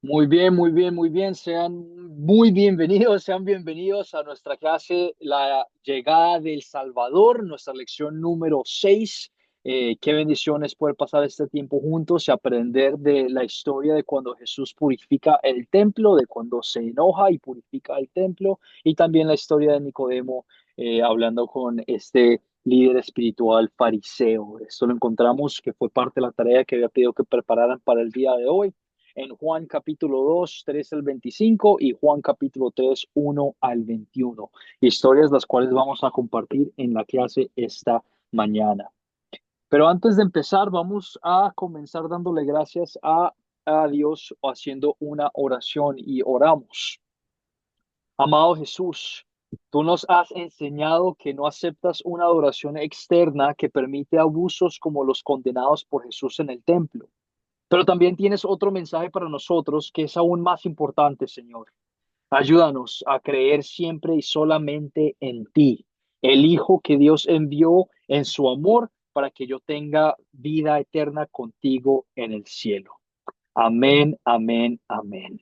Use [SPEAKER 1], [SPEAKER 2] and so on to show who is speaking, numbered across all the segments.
[SPEAKER 1] Muy bien, muy bien, muy bien. Sean muy bienvenidos, sean bienvenidos a nuestra clase, La llegada del Salvador, nuestra lección número 6. Qué bendición es poder pasar este tiempo juntos y aprender de la historia de cuando Jesús purifica el templo, de cuando se enoja y purifica el templo, y también la historia de Nicodemo, hablando con este líder espiritual fariseo. Esto lo encontramos que fue parte de la tarea que había pedido que prepararan para el día de hoy en Juan capítulo 2 3 al 25 y Juan capítulo 3 1 al 21. Historias las cuales vamos a compartir en la clase esta mañana. Pero antes de empezar, vamos a comenzar dándole gracias a Dios haciendo una oración y oramos. Amado Jesús, tú nos has enseñado que no aceptas una adoración externa que permite abusos como los condenados por Jesús en el templo. Pero también tienes otro mensaje para nosotros que es aún más importante, Señor. Ayúdanos a creer siempre y solamente en ti, el Hijo que Dios envió en su amor para que yo tenga vida eterna contigo en el cielo. Amén, amén, amén.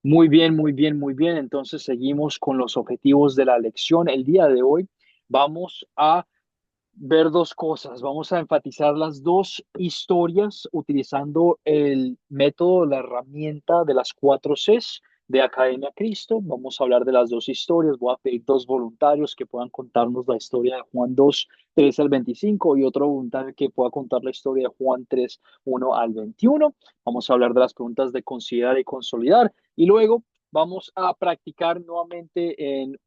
[SPEAKER 1] Muy bien, muy bien, muy bien. Entonces seguimos con los objetivos de la lección. El día de hoy vamos a ver dos cosas. Vamos a enfatizar las dos historias utilizando el método, la herramienta de las cuatro Cs de Academia Cristo. Vamos a hablar de las dos historias. Voy a pedir dos voluntarios que puedan contarnos la historia de Juan 2 3 al 25 y otro voluntario que pueda contar la historia de Juan 3 1 al 21. Vamos a hablar de las preguntas de considerar y consolidar y luego vamos a practicar nuevamente en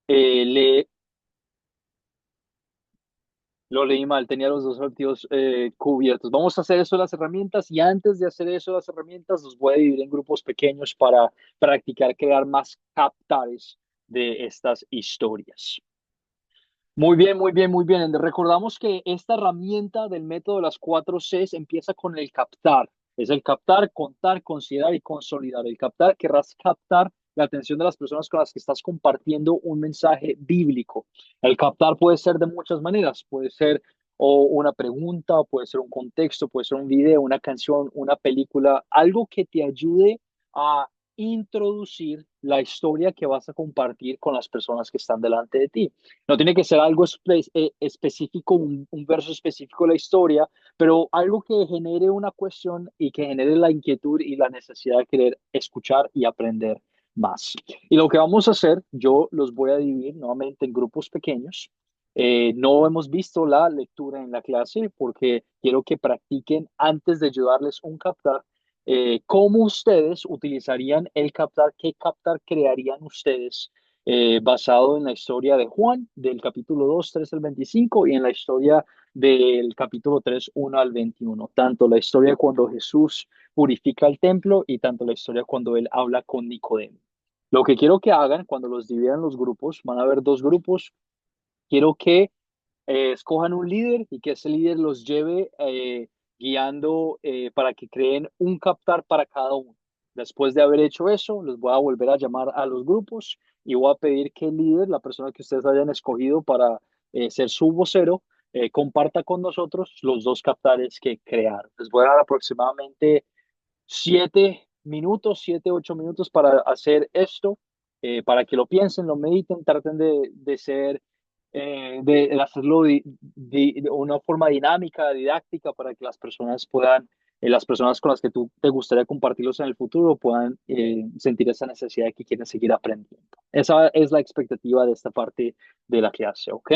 [SPEAKER 1] leer. Lo leí mal, tenía los dos objetivos cubiertos. Vamos a hacer eso de las herramientas y antes de hacer eso de las herramientas los voy a dividir en grupos pequeños para practicar crear más captares de estas historias. Muy bien, muy bien, muy bien. Recordamos que esta herramienta del método de las cuatro Cs empieza con el captar. Es el captar, contar, considerar y consolidar. El captar, querrás captar la atención de las personas con las que estás compartiendo un mensaje bíblico. El captar puede ser de muchas maneras. Puede ser o una pregunta, puede ser un contexto, puede ser un video, una canción, una película, algo que te ayude a introducir la historia que vas a compartir con las personas que están delante de ti. No tiene que ser algo específico, un verso específico de la historia, pero algo que genere una cuestión y que genere la inquietud y la necesidad de querer escuchar y aprender más. Y lo que vamos a hacer, yo los voy a dividir nuevamente en grupos pequeños. No hemos visto la lectura en la clase porque quiero que practiquen antes de ayudarles un captar. ¿Cómo ustedes utilizarían el captar? ¿Qué captar crearían ustedes basado en la historia de Juan, del capítulo 2 3 al 25 y en la historia del capítulo 3 1 al 21? Tanto la historia cuando Jesús purifica el templo y tanto la historia cuando él habla con Nicodemo. Lo que quiero que hagan cuando los dividan los grupos, van a haber dos grupos, quiero que escojan un líder y que ese líder los lleve guiando para que creen un captar para cada uno. Después de haber hecho eso, los voy a volver a llamar a los grupos y voy a pedir que el líder, la persona que ustedes hayan escogido para ser su vocero, comparta con nosotros los dos captares que crearon. Les voy a dar aproximadamente 7 minutos, 8 minutos para hacer esto, para que lo piensen, lo mediten, traten de ser, de hacerlo de una forma dinámica, didáctica, para que las personas puedan, las personas con las que tú te gustaría compartirlos en el futuro puedan sentir esa necesidad de que quieren seguir aprendiendo. Esa es la expectativa de esta parte de la clase, ¿ok?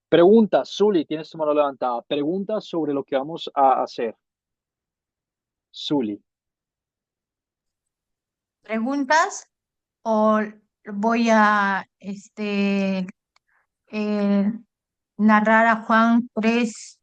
[SPEAKER 1] Preguntas, Zuli, tienes tu mano levantada. Preguntas sobre lo que vamos a hacer, Zuli.
[SPEAKER 2] ¿Preguntas o voy a eh, narrar a Juan 3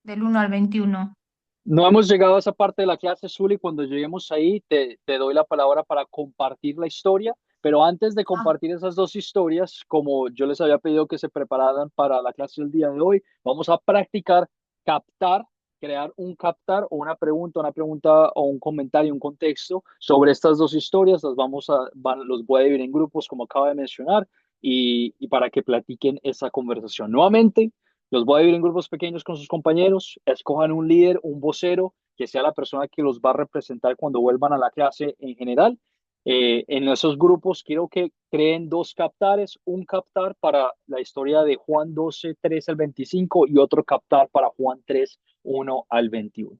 [SPEAKER 2] del 1 al 21?
[SPEAKER 1] No hemos llegado a esa parte de la clase, Zuli. Cuando lleguemos ahí, te doy la palabra para compartir la historia. Pero antes de
[SPEAKER 2] Ah,
[SPEAKER 1] compartir esas dos historias, como yo les había pedido que se prepararan para la clase del día de hoy, vamos a practicar captar, crear un captar o una pregunta o un comentario, un contexto sobre estas dos historias. Los voy a dividir en grupos, como acaba de mencionar, y para que platiquen esa conversación. Nuevamente, Los voy a dividir en grupos pequeños con sus compañeros, escojan un líder, un vocero, que sea la persona que los va a representar cuando vuelvan a la clase en general. En esos grupos quiero que creen dos captares, un captar para la historia de Juan 12 13 al 25 y otro captar para Juan 3 1 al 21.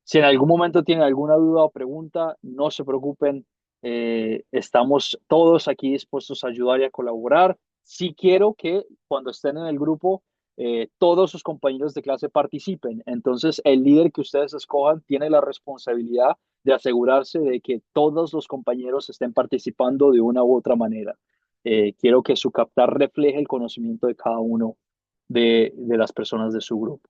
[SPEAKER 1] Si en algún momento tienen alguna duda o pregunta, no se preocupen. Estamos todos aquí dispuestos a ayudar y a colaborar. Sí quiero que cuando estén en el grupo, todos sus compañeros de clase participen. Entonces, el líder que ustedes escojan tiene la responsabilidad de asegurarse de que todos los compañeros estén participando de una u otra manera. Quiero que su captar refleje el conocimiento de cada uno de las personas de su grupo.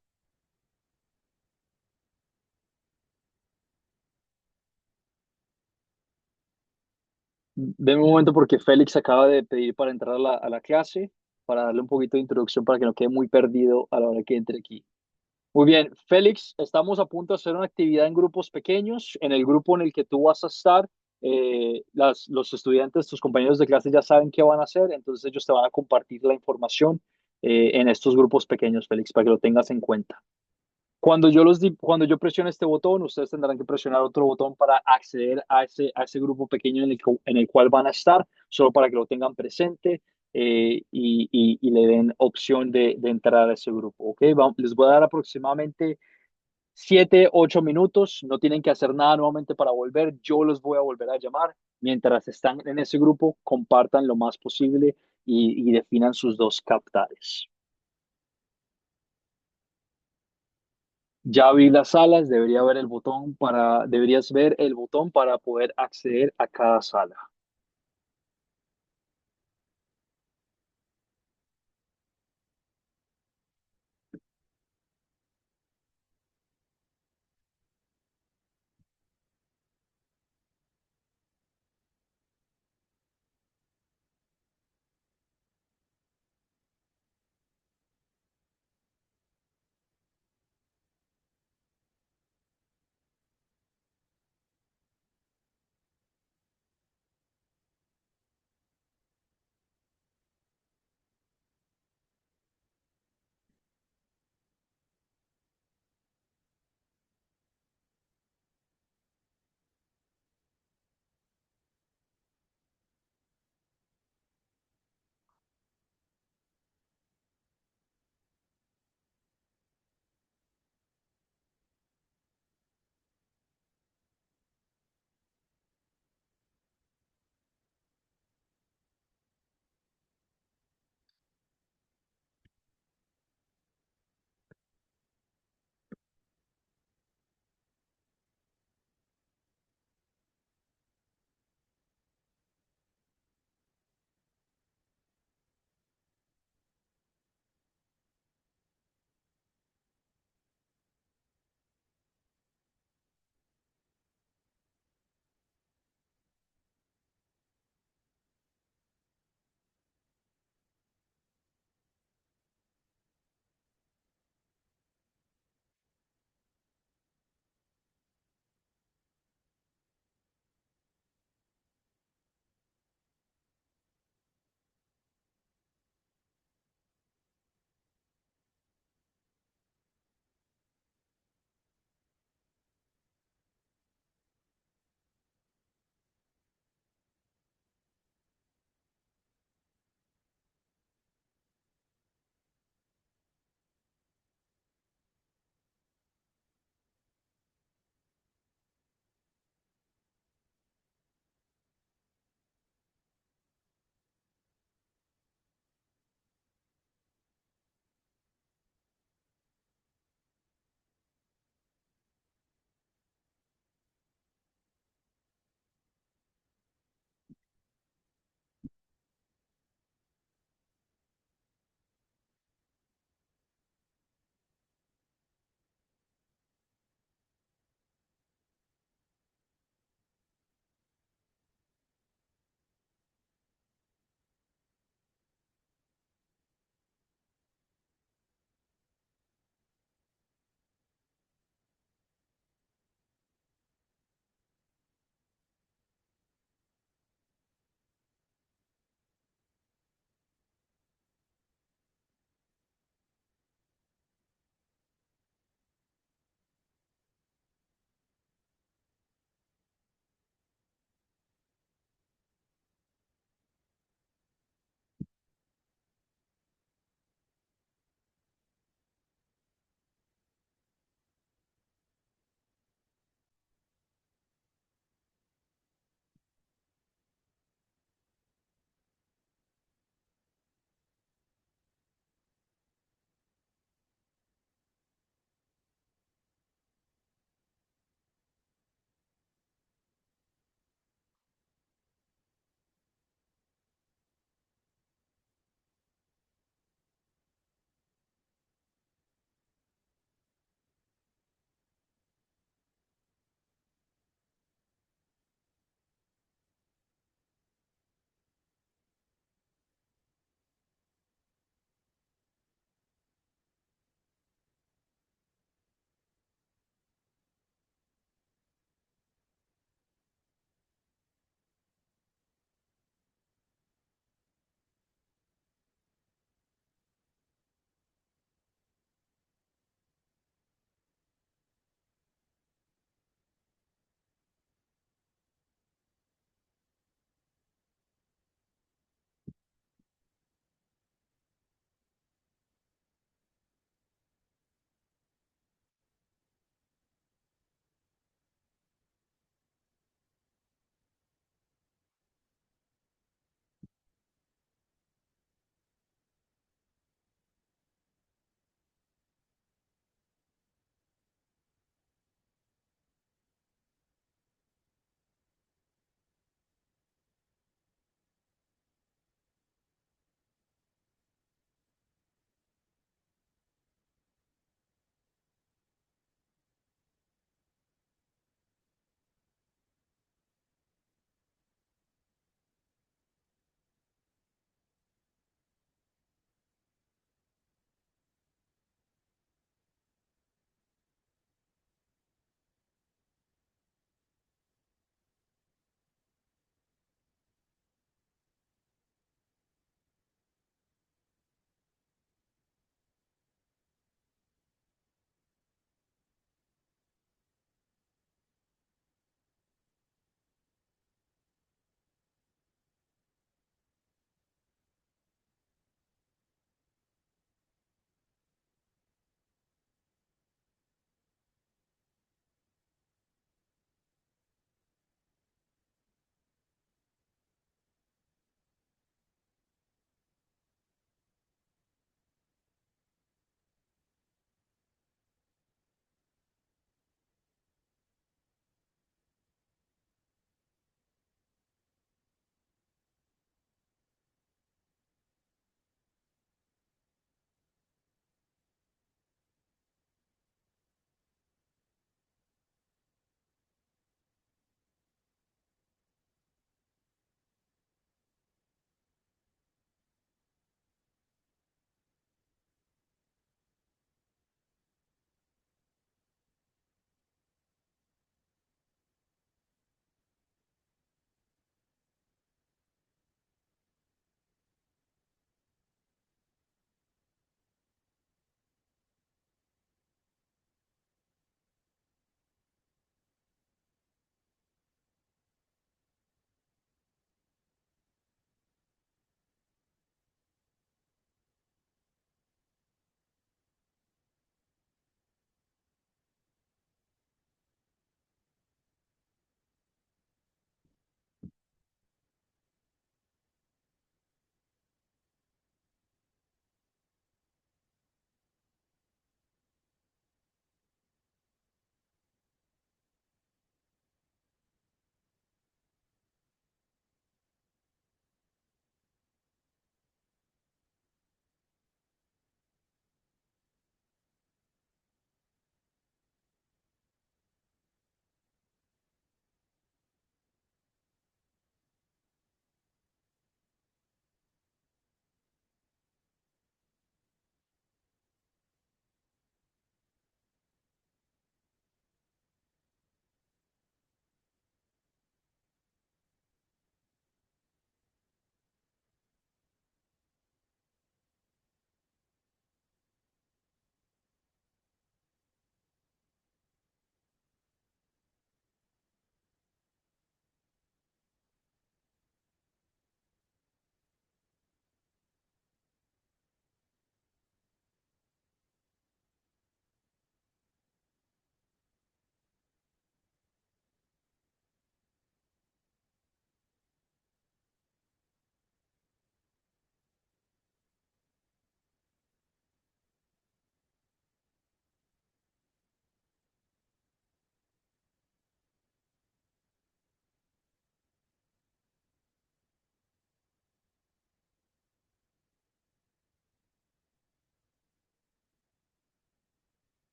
[SPEAKER 1] Deme un momento porque Félix acaba de pedir para entrar a la clase, para darle un poquito de introducción para que no quede muy perdido a la hora que entre aquí. Muy bien, Félix, estamos a punto de hacer una actividad en grupos pequeños. En el grupo en el que tú vas a estar, los estudiantes, tus compañeros de clase ya saben qué van a hacer, entonces ellos te van a compartir la información en estos grupos pequeños, Félix, para que lo tengas en cuenta. Cuando yo presione este botón, ustedes tendrán que presionar otro botón para acceder a ese grupo pequeño en el cual van a estar, solo para que lo tengan presente y le den opción de entrar a ese grupo. ¿Ok? Les voy a dar aproximadamente 7, 8 minutos. No tienen que hacer nada nuevamente para volver. Yo los voy a volver a llamar. Mientras están en ese grupo, compartan lo más posible y definan sus dos captares. Ya vi las salas, deberías ver el botón para poder acceder a cada sala.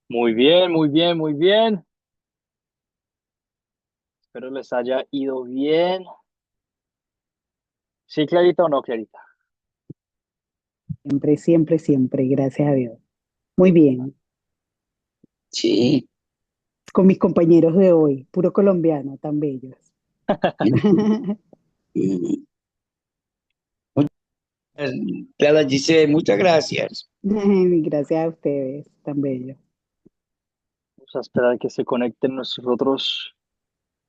[SPEAKER 1] Muy bien, muy bien, muy bien. Espero les haya ido bien. ¿Sí, Clarita o no, Clarita?
[SPEAKER 3] Siempre, siempre, siempre, gracias a Dios. Muy bien,
[SPEAKER 4] Sí.
[SPEAKER 3] con mis compañeros de hoy, puro colombiano, tan bellos.
[SPEAKER 4] Mm, Clara Giselle, muchas gracias.
[SPEAKER 3] Gracias a ustedes, tan bellos.
[SPEAKER 1] Vamos a esperar que se conecten nuestros otros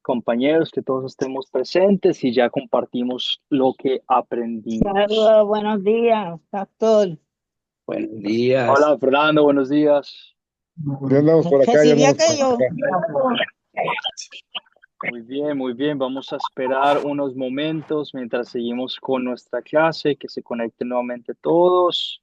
[SPEAKER 1] compañeros, que todos estemos presentes y ya compartimos lo que aprendimos.
[SPEAKER 2] Saludos, buenos días, pastor.
[SPEAKER 4] Buenos días.
[SPEAKER 1] Hola, Fernando, buenos días.
[SPEAKER 5] Ya andamos por acá, ya
[SPEAKER 2] Recibí
[SPEAKER 5] andamos por
[SPEAKER 2] aquello.
[SPEAKER 5] acá.
[SPEAKER 1] Muy bien, muy bien. Vamos a esperar unos momentos mientras seguimos con nuestra clase, que se conecten nuevamente todos.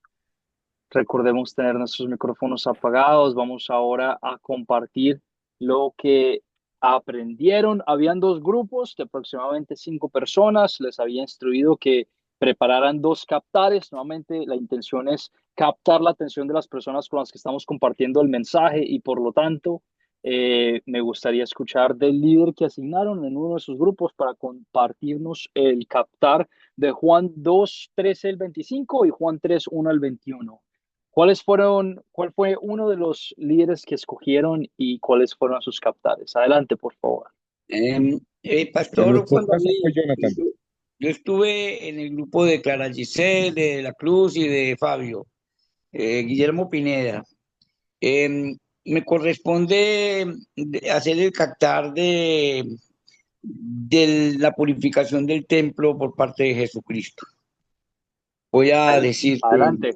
[SPEAKER 1] Recordemos tener nuestros micrófonos apagados. Vamos ahora a compartir lo que aprendieron. Habían dos grupos de aproximadamente 5 personas. Les había instruido que prepararan dos captares. Nuevamente, la intención es captar la atención de las personas con las que estamos compartiendo el mensaje y por lo tanto, me gustaría escuchar del líder que asignaron en uno de sus grupos para compartirnos el captar de Juan 2 13 al 25 y Juan 3 1 al 21. ¿Cuál fue uno de los líderes que escogieron y cuáles fueron sus captares? Adelante, por favor.
[SPEAKER 5] En
[SPEAKER 4] Pastor
[SPEAKER 5] nuestro
[SPEAKER 4] Juan
[SPEAKER 5] caso
[SPEAKER 4] David,
[SPEAKER 5] fue Jonathan.
[SPEAKER 4] yo estuve en el grupo de Clara Giselle, de La Cruz y de Fabio, Guillermo Pineda. Me corresponde hacer el captar de la purificación del templo por parte de Jesucristo. Voy a decirte
[SPEAKER 1] Adelante.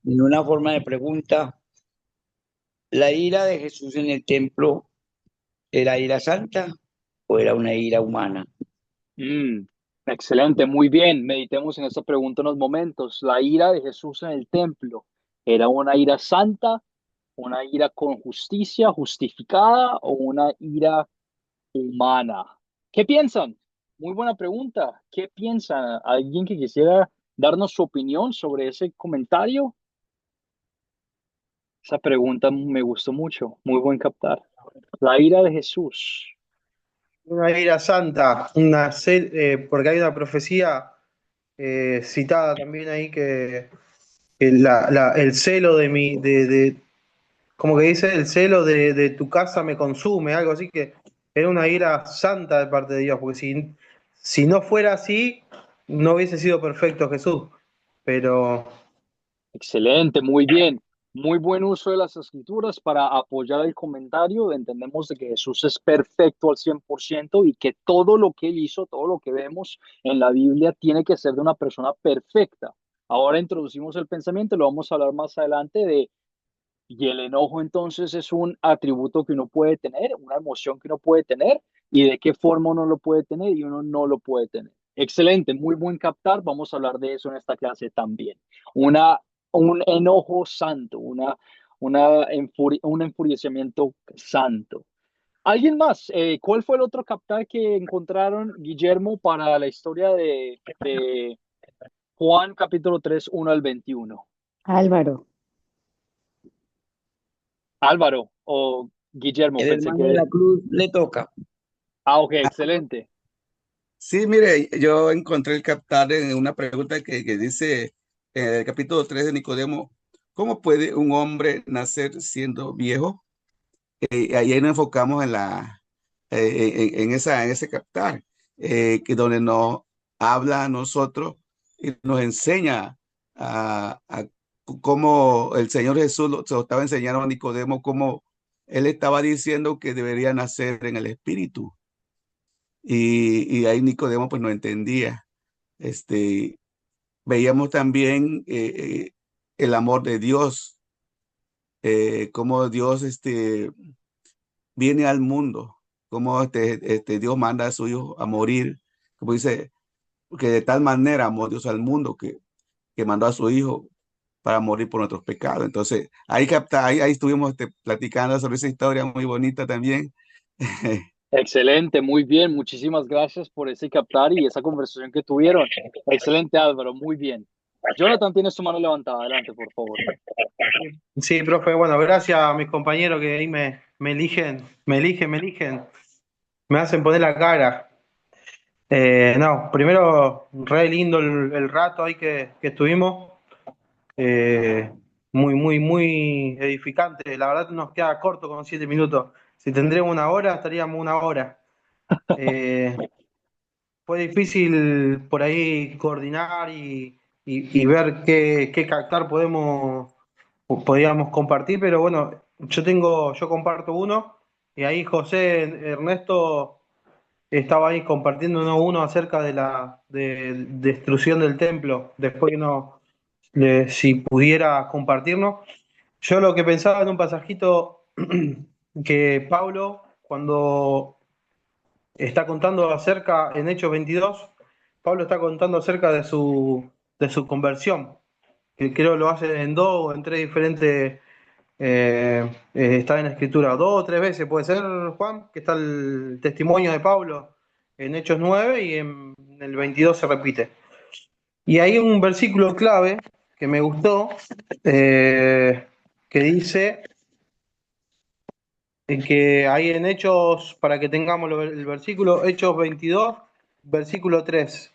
[SPEAKER 4] en una forma de pregunta, ¿la ira de Jesús en el templo era ira santa o era una ira humana?
[SPEAKER 1] Mm, excelente, muy bien. Meditemos en esta pregunta unos momentos. La ira de Jesús en el templo, ¿era una ira santa, una ira con justicia, justificada o una ira humana? ¿Qué piensan? Muy buena pregunta. ¿Qué piensan? ¿Alguien que quisiera darnos su opinión sobre ese comentario? Esa pregunta me gustó mucho. Muy buen captar. La ira de Jesús.
[SPEAKER 6] Una ira santa, porque hay una profecía citada también ahí que el celo como que dice, el celo de tu casa me consume, algo así que era una ira santa de parte de Dios, porque si no fuera así, no hubiese sido perfecto Jesús, pero
[SPEAKER 1] Excelente, muy bien. Muy buen uso de las escrituras para apoyar el comentario. Entendemos de que Jesús es perfecto al 100% y que todo lo que él hizo, todo lo que vemos en la Biblia tiene que ser de una persona perfecta. Ahora introducimos el pensamiento, lo vamos a hablar más adelante de, y el enojo entonces es un atributo que uno puede tener, una emoción que uno puede tener y de qué forma uno lo puede tener y uno no lo puede tener. Excelente, muy buen captar. Vamos a hablar de eso en esta clase también. Una, un enojo santo, un enfurecimiento santo. ¿Alguien más? ¿Cuál fue el otro captar que encontraron, Guillermo, para la historia de Juan capítulo 3 1 al 21?
[SPEAKER 3] Álvaro,
[SPEAKER 1] Álvaro o Guillermo,
[SPEAKER 4] El
[SPEAKER 1] pensé
[SPEAKER 4] hermano de
[SPEAKER 1] que...
[SPEAKER 4] la Cruz le toca.
[SPEAKER 1] Ah, ok, excelente.
[SPEAKER 7] Sí, mire, yo encontré el captar en una pregunta que dice en el capítulo 3 de Nicodemo, ¿cómo puede un hombre nacer siendo viejo? Ahí nos enfocamos en ese captar, que donde nos habla a nosotros y nos enseña a cómo el Señor Jesús se lo estaba enseñando a Nicodemo, cómo él estaba diciendo que debería nacer en el Espíritu. Y ahí Nicodemo pues no entendía. Este, veíamos también el amor de Dios, cómo Dios viene al mundo, cómo Dios manda a su Hijo a morir, como dice, que de tal manera amó Dios al mundo que mandó a su Hijo para morir por nuestros pecados. Entonces, ahí estuvimos platicando sobre esa historia muy bonita también.
[SPEAKER 1] Excelente, muy bien. Muchísimas gracias por ese captar y esa conversación que tuvieron. Excelente, Álvaro, muy bien. Jonathan, tienes tu mano levantada. Adelante, por favor.
[SPEAKER 6] Sí, profe, bueno, gracias a mis compañeros que ahí me eligen, me hacen poner la cara. No, primero, re lindo el rato ahí que estuvimos. Eh, muy edificante. La verdad nos queda corto con 7 minutos. Si tendríamos una hora, estaríamos una hora. Eh, Fue difícil por ahí coordinar y ver qué captar podíamos compartir, pero bueno, yo comparto uno, y ahí José Ernesto estaba ahí compartiendo uno acerca de la destrucción del templo, después no, si pudiera compartirnos. Yo lo que pensaba en un pasajito que Pablo, cuando está contando acerca, en Hechos 22, Pablo está contando acerca de su conversión, que creo lo hace en dos o en tres diferentes, está en la escritura, dos o tres veces, puede ser, Juan, que está el testimonio de Pablo en Hechos 9 y en el 22 se repite. Y hay un versículo clave que me gustó, que dice que hay en Hechos, para que tengamos el versículo, Hechos 22, versículo 3.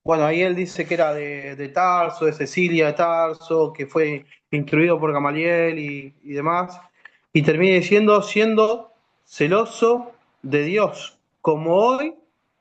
[SPEAKER 6] Bueno, ahí él dice que era de Tarso, de Cecilia de Tarso, que fue instruido por Gamaliel y demás, y termina diciendo, siendo celoso de Dios, como hoy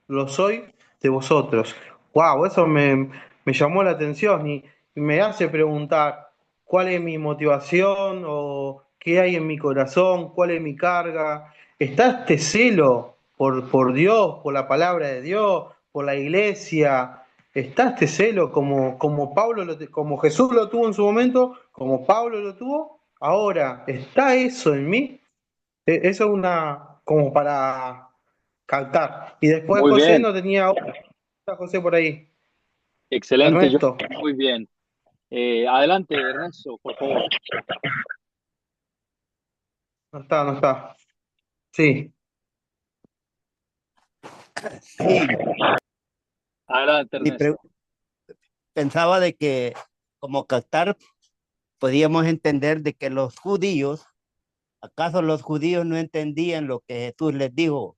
[SPEAKER 6] lo soy de vosotros. Wow, eso me llamó la atención y me hace preguntar cuál es mi motivación o qué hay en mi corazón, cuál es mi carga. ¿Está este celo por Dios, por la palabra de Dios, por la iglesia? ¿Está este celo como Pablo como Jesús lo tuvo en su momento, como Pablo lo tuvo? Ahora, ¿está eso en mí? Eso es como para captar. Y después
[SPEAKER 1] Muy
[SPEAKER 6] José
[SPEAKER 1] bien.
[SPEAKER 6] no tenía está José por ahí.
[SPEAKER 1] Excelente,
[SPEAKER 6] Ernesto.
[SPEAKER 1] Jonathan. Muy bien. Adelante, Ernesto, por favor.
[SPEAKER 6] No está, no está. Sí.
[SPEAKER 8] Sí,
[SPEAKER 1] Adelante,
[SPEAKER 8] mi pre-
[SPEAKER 1] Ernesto.
[SPEAKER 8] pensaba de que como captar podíamos entender de que los judíos, ¿acaso los judíos no entendían lo que Jesús les dijo?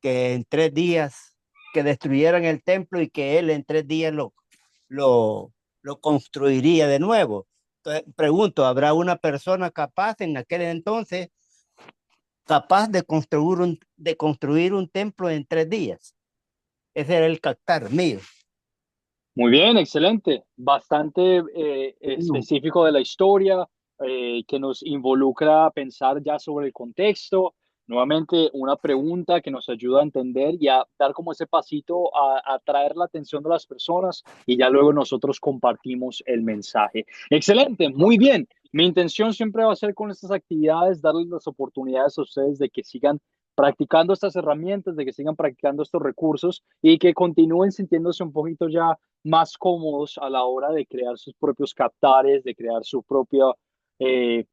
[SPEAKER 8] Que en 3 días que destruyeran el templo y que él en 3 días lo, lo construiría de nuevo. Entonces, pregunto, ¿habrá una persona capaz en aquel entonces capaz de construir un templo en 3 días? Ese era el captar mío.
[SPEAKER 1] Muy bien, excelente. Bastante
[SPEAKER 8] No.
[SPEAKER 1] específico de la historia, que nos involucra a pensar ya sobre el contexto. Nuevamente, una pregunta que nos ayuda a entender y a dar como ese pasito a atraer la atención de las personas y ya luego nosotros compartimos el mensaje. Excelente, muy bien. Mi intención siempre va a ser con estas actividades darles las oportunidades a ustedes de que sigan practicando estas herramientas, de que sigan practicando estos recursos y que continúen sintiéndose un poquito ya más cómodos a la hora de crear sus propios captares, de crear su propio eh,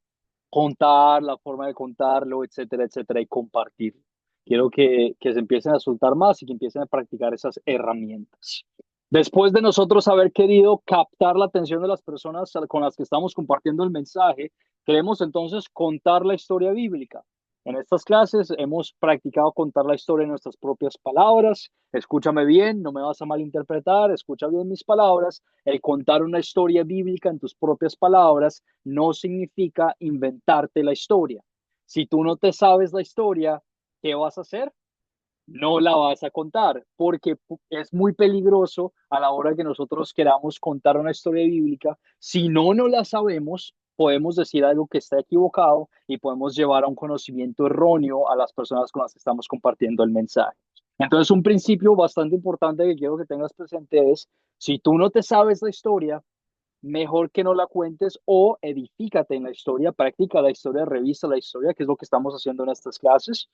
[SPEAKER 1] contar, la forma de contarlo, etcétera, etcétera, y compartirlo. Quiero que se empiecen a soltar más y que empiecen a practicar esas herramientas. Después de nosotros haber querido captar la atención de las personas con las que estamos compartiendo el mensaje, queremos entonces contar la historia bíblica. En estas clases hemos practicado contar la historia en nuestras propias palabras. Escúchame bien, no me vas a malinterpretar, escucha bien mis palabras. El contar una historia bíblica en tus propias palabras no significa inventarte la historia. Si tú no te sabes la historia, ¿qué vas a hacer? No la vas a contar, porque es muy peligroso a la hora que nosotros queramos contar una historia bíblica. Si no la sabemos, podemos decir algo que está equivocado y podemos llevar a un conocimiento erróneo a las personas con las que estamos compartiendo el mensaje. Entonces, un principio bastante importante que quiero que tengas presente es, si tú no te sabes la historia, mejor que no la cuentes o edifícate en la historia, practica la historia, revisa la historia, que es lo que estamos haciendo en estas clases,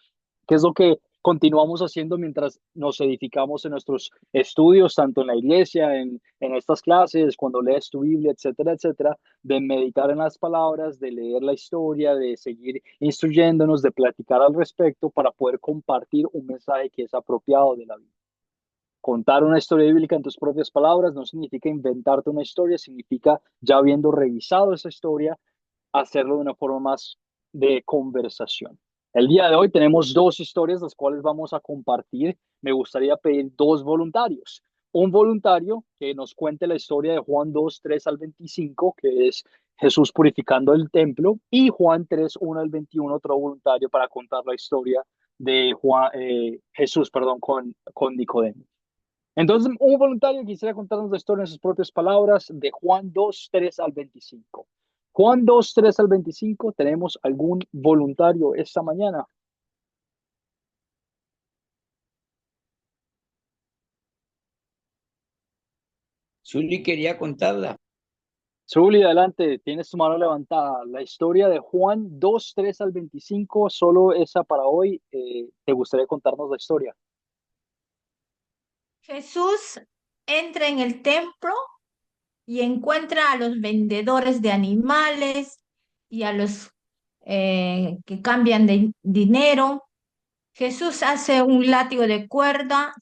[SPEAKER 1] que es lo que continuamos haciendo mientras nos edificamos en nuestros estudios, tanto en la iglesia, en estas clases, cuando lees tu Biblia, etcétera, etcétera, de meditar en las palabras, de leer la historia, de seguir instruyéndonos, de platicar al respecto para poder compartir un mensaje que es apropiado de la Biblia. Contar una historia bíblica en tus propias palabras no significa inventarte una historia, significa ya habiendo revisado esa historia, hacerlo de una forma más de conversación. El día de hoy tenemos dos historias las cuales vamos a compartir. Me gustaría pedir dos voluntarios. Un voluntario que nos cuente la historia de Juan 2 3 al 25, que es Jesús purificando el templo, y Juan 3 1 al 21, otro voluntario para contar la historia de Jesús, perdón, con Nicodemo. Entonces, un voluntario quisiera contarnos la historia en sus propias palabras de Juan 2 3 al 25. Juan 2 3 al 25, ¿tenemos algún voluntario esta mañana?
[SPEAKER 4] Zuli quería contarla.
[SPEAKER 1] Zuli, adelante, tienes tu mano levantada. La historia de Juan 2 3 al 25, solo esa para hoy. ¿Te gustaría contarnos la historia?
[SPEAKER 2] Jesús entra en el templo y encuentra a los vendedores de animales y a los que cambian de dinero. Jesús hace un látigo de cuerda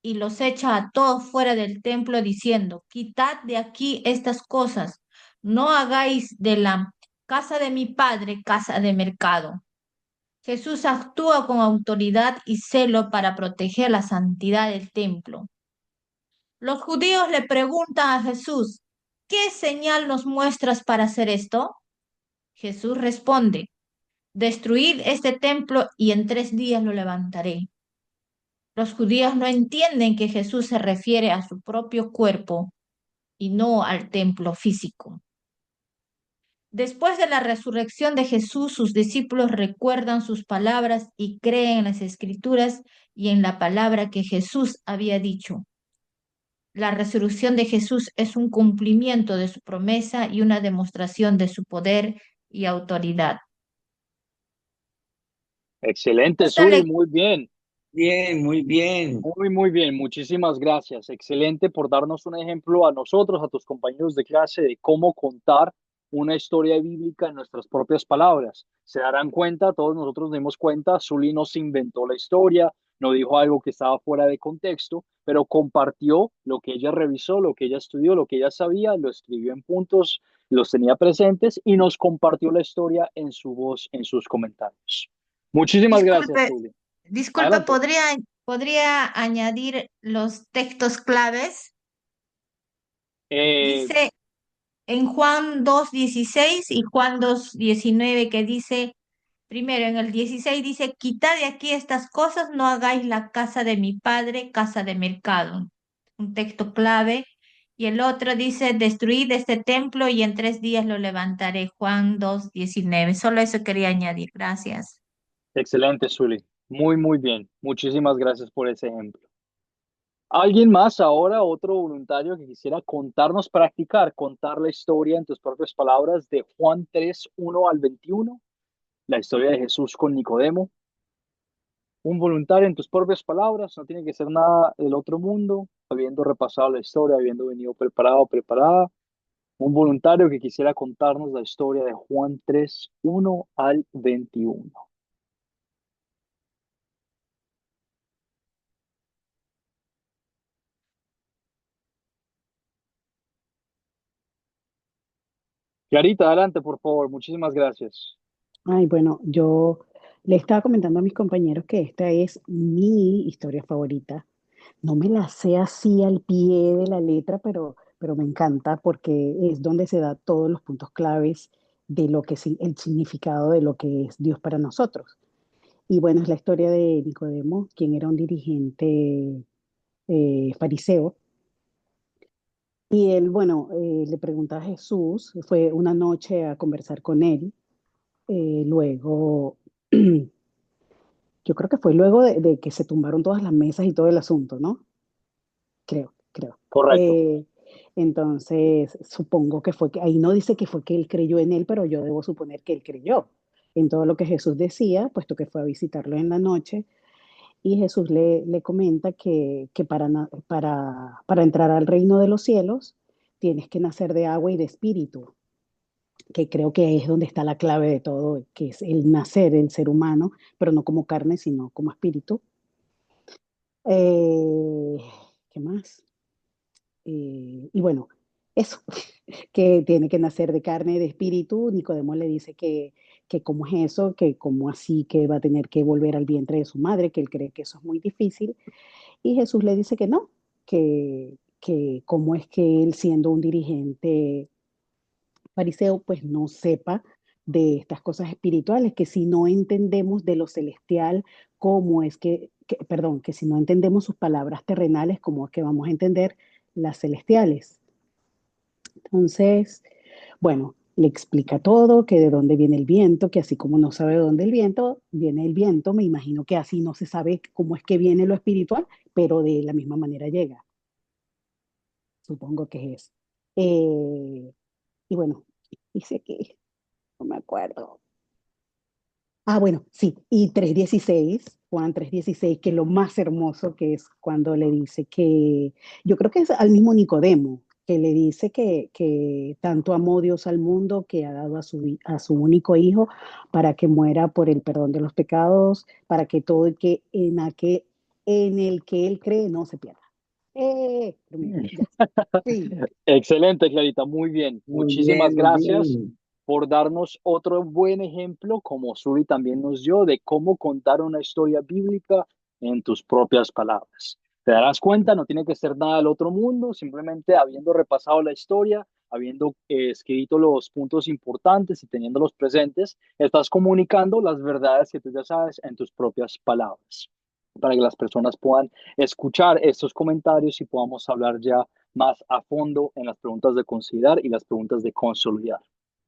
[SPEAKER 2] y los echa a todos fuera del templo diciendo, quitad de aquí estas cosas, no hagáis de la casa de mi padre casa de mercado. Jesús actúa con autoridad y celo para proteger la santidad del templo. Los judíos le preguntan a Jesús, ¿qué señal nos muestras para hacer esto? Jesús responde, destruid este templo y en 3 días lo levantaré. Los judíos no entienden que Jesús se refiere a su propio cuerpo y no al templo físico. Después de la resurrección de Jesús, sus discípulos recuerdan sus palabras y creen en las escrituras y en la palabra que Jesús había dicho. La resurrección de Jesús es un cumplimiento de su promesa y una demostración de su poder y autoridad.
[SPEAKER 1] Excelente,
[SPEAKER 2] Esta
[SPEAKER 1] Zuli,
[SPEAKER 2] le-
[SPEAKER 1] muy bien.
[SPEAKER 4] Bien, muy bien.
[SPEAKER 1] Muy bien, muchísimas gracias. Excelente por darnos un ejemplo a nosotros, a tus compañeros de clase, de cómo contar una historia bíblica en nuestras propias palabras. Se darán cuenta, todos nosotros nos dimos cuenta, Zuli no se inventó la historia, no dijo algo que estaba fuera de contexto, pero compartió lo que ella revisó, lo que ella estudió, lo que ella sabía, lo escribió en puntos, los tenía presentes y nos compartió la historia en su voz, en sus comentarios. Muchísimas gracias,
[SPEAKER 2] Disculpe,
[SPEAKER 1] Zuli.
[SPEAKER 2] disculpe,
[SPEAKER 1] Adelante.
[SPEAKER 2] ¿podría añadir los textos claves?
[SPEAKER 1] Eh,
[SPEAKER 2] Dice en Juan 2:16 y Juan 2:19 que dice, primero en el 16 dice, quitad de aquí estas cosas, no hagáis la casa de mi padre casa de mercado. Un texto clave. Y el otro dice, destruid este templo y en 3 días lo levantaré. Juan 2:19. Solo eso quería añadir. Gracias.
[SPEAKER 1] Excelente, Zuli. Muy bien. Muchísimas gracias por ese ejemplo. ¿Alguien más ahora, otro voluntario que quisiera contarnos, practicar, contar la historia en tus propias palabras de Juan 3 1 al 21, la historia de Jesús con Nicodemo? Un voluntario en tus propias palabras, no tiene que ser nada del otro mundo, habiendo repasado la historia, habiendo venido preparado, preparada. Un voluntario que quisiera contarnos la historia de Juan 3 1 al 21. Clarita, adelante, por favor. Muchísimas gracias.
[SPEAKER 3] Ay, bueno, yo le estaba comentando a mis compañeros que esta es mi historia favorita. No me la sé así al pie de la letra, pero me encanta porque es donde se da todos los puntos claves de lo que el significado de lo que es Dios para nosotros. Y bueno, es la historia de Nicodemo, quien era un dirigente fariseo. Y él, bueno, le pregunta a Jesús, fue una noche a conversar con él. Luego, yo creo que fue luego de que se tumbaron todas las mesas y todo el asunto, ¿no? Creo.
[SPEAKER 1] Correcto.
[SPEAKER 3] Entonces, supongo que fue que, ahí no dice que fue que él creyó en él, pero yo debo suponer que él creyó en todo lo que Jesús decía, puesto que fue a visitarlo en la noche. Y Jesús le comenta que para entrar al reino de los cielos tienes que nacer de agua y de espíritu, que creo que es donde está la clave de todo, que es el nacer, el ser humano, pero no como carne, sino como espíritu. Eh, ¿Qué más? Y bueno, eso, que tiene que nacer de carne y de espíritu. Nicodemo le dice que cómo es eso, que cómo así que va a tener que volver al vientre de su madre, que él cree que eso es muy difícil. Y Jesús le dice que no, que cómo es que él siendo un dirigente fariseo, pues no sepa de estas cosas espirituales, que si no entendemos de lo celestial, cómo es perdón, que si no entendemos sus palabras terrenales, cómo es que vamos a entender las celestiales. Entonces, bueno, le explica todo, que de dónde viene el viento, que así como no sabe de dónde viene el viento, me imagino que así no se sabe cómo es que viene lo espiritual, pero de la misma manera llega. Supongo que es. Y bueno, dice que no me acuerdo. Ah, bueno, sí, y 3:16, Juan 3:16, que lo más hermoso que es cuando le dice que, yo creo que es al mismo Nicodemo, que le dice que tanto amó Dios al mundo que ha dado a su único hijo para que muera por el perdón de los pecados, para que todo el que en el que él cree no se pierda. Terminé, ya, sí.
[SPEAKER 1] Excelente, Clarita, muy bien.
[SPEAKER 4] Muy
[SPEAKER 1] Muchísimas
[SPEAKER 4] bien, muy
[SPEAKER 1] gracias
[SPEAKER 4] bien.
[SPEAKER 1] por darnos otro buen ejemplo, como Suri también nos dio, de cómo contar una historia bíblica en tus propias palabras. Te darás cuenta, no tiene que ser nada del otro mundo, simplemente habiendo repasado la historia, habiendo escrito los puntos importantes y teniéndolos presentes, estás comunicando las verdades que tú ya sabes en tus propias palabras, para que las personas puedan escuchar estos comentarios y podamos hablar ya más a fondo en las preguntas de considerar y las preguntas de consolidar.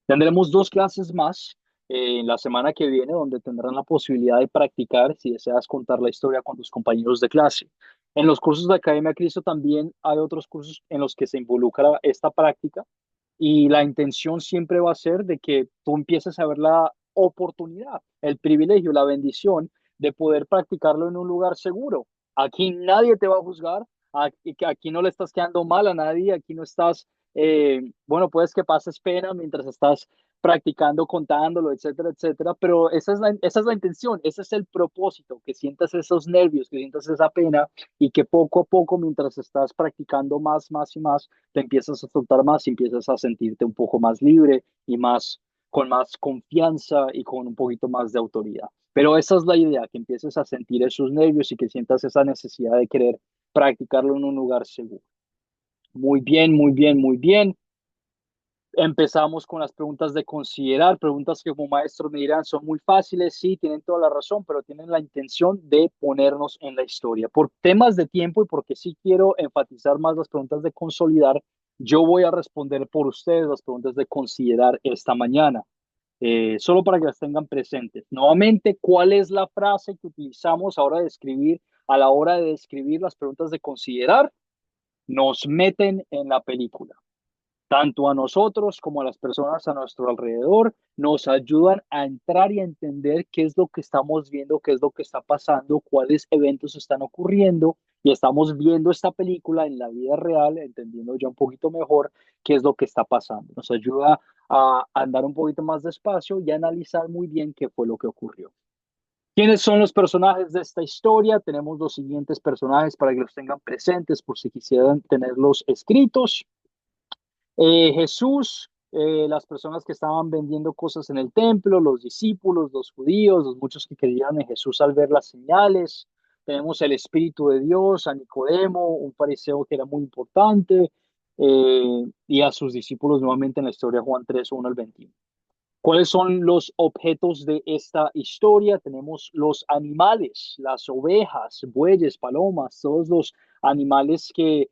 [SPEAKER 1] Tendremos dos clases más en la semana que viene, donde tendrán la posibilidad de practicar si deseas contar la historia con tus compañeros de clase. En los cursos de Academia Cristo también hay otros cursos en los que se involucra esta práctica, y la intención siempre va a ser de que tú empieces a ver la oportunidad, el privilegio, la bendición de poder practicarlo en un lugar seguro. Aquí nadie te va a juzgar, aquí no le estás quedando mal a nadie, aquí no estás, bueno, puedes que pases pena mientras estás practicando, contándolo, etcétera, etcétera, pero esa es la intención, ese es el propósito, que sientas esos nervios, que sientas esa pena y que poco a poco, mientras estás practicando más, más y más, te empiezas a soltar más y empiezas a sentirte un poco más libre y más, con más confianza y con un poquito más de autoridad. Pero esa es la idea, que empieces a sentir esos nervios y que sientas esa necesidad de querer practicarlo en un lugar seguro. Muy bien, muy bien, muy bien. Empezamos con las preguntas de considerar, preguntas que como maestros me dirán son muy fáciles, sí, tienen toda la razón, pero tienen la intención de ponernos en la historia. Por temas de tiempo y porque sí quiero enfatizar más las preguntas de consolidar, yo voy a responder por ustedes las preguntas de considerar esta mañana, solo para que las tengan presentes. Nuevamente, ¿cuál es la frase que utilizamos ahora de escribir a la hora de describir las preguntas de considerar? Nos meten en la película. Tanto a nosotros como a las personas a nuestro alrededor, nos ayudan a entrar y a entender qué es lo que estamos viendo, qué es lo que está pasando, cuáles eventos están ocurriendo, y estamos viendo esta película en la vida real, entendiendo ya un poquito mejor qué es lo que está pasando. Nos ayuda a andar un poquito más despacio y a analizar muy bien qué fue lo que ocurrió. ¿Quiénes son los personajes de esta historia? Tenemos los siguientes personajes para que los tengan presentes por si quisieran tenerlos escritos. Jesús, las personas que estaban vendiendo cosas en el templo, los discípulos, los judíos, los muchos que creían en Jesús al ver las señales. Tenemos el Espíritu de Dios, a Nicodemo, un fariseo que era muy importante, y a sus discípulos nuevamente en la historia Juan 3, 1 al 21. ¿Cuáles son los objetos de esta historia? Tenemos los animales, las ovejas, bueyes, palomas, todos los animales que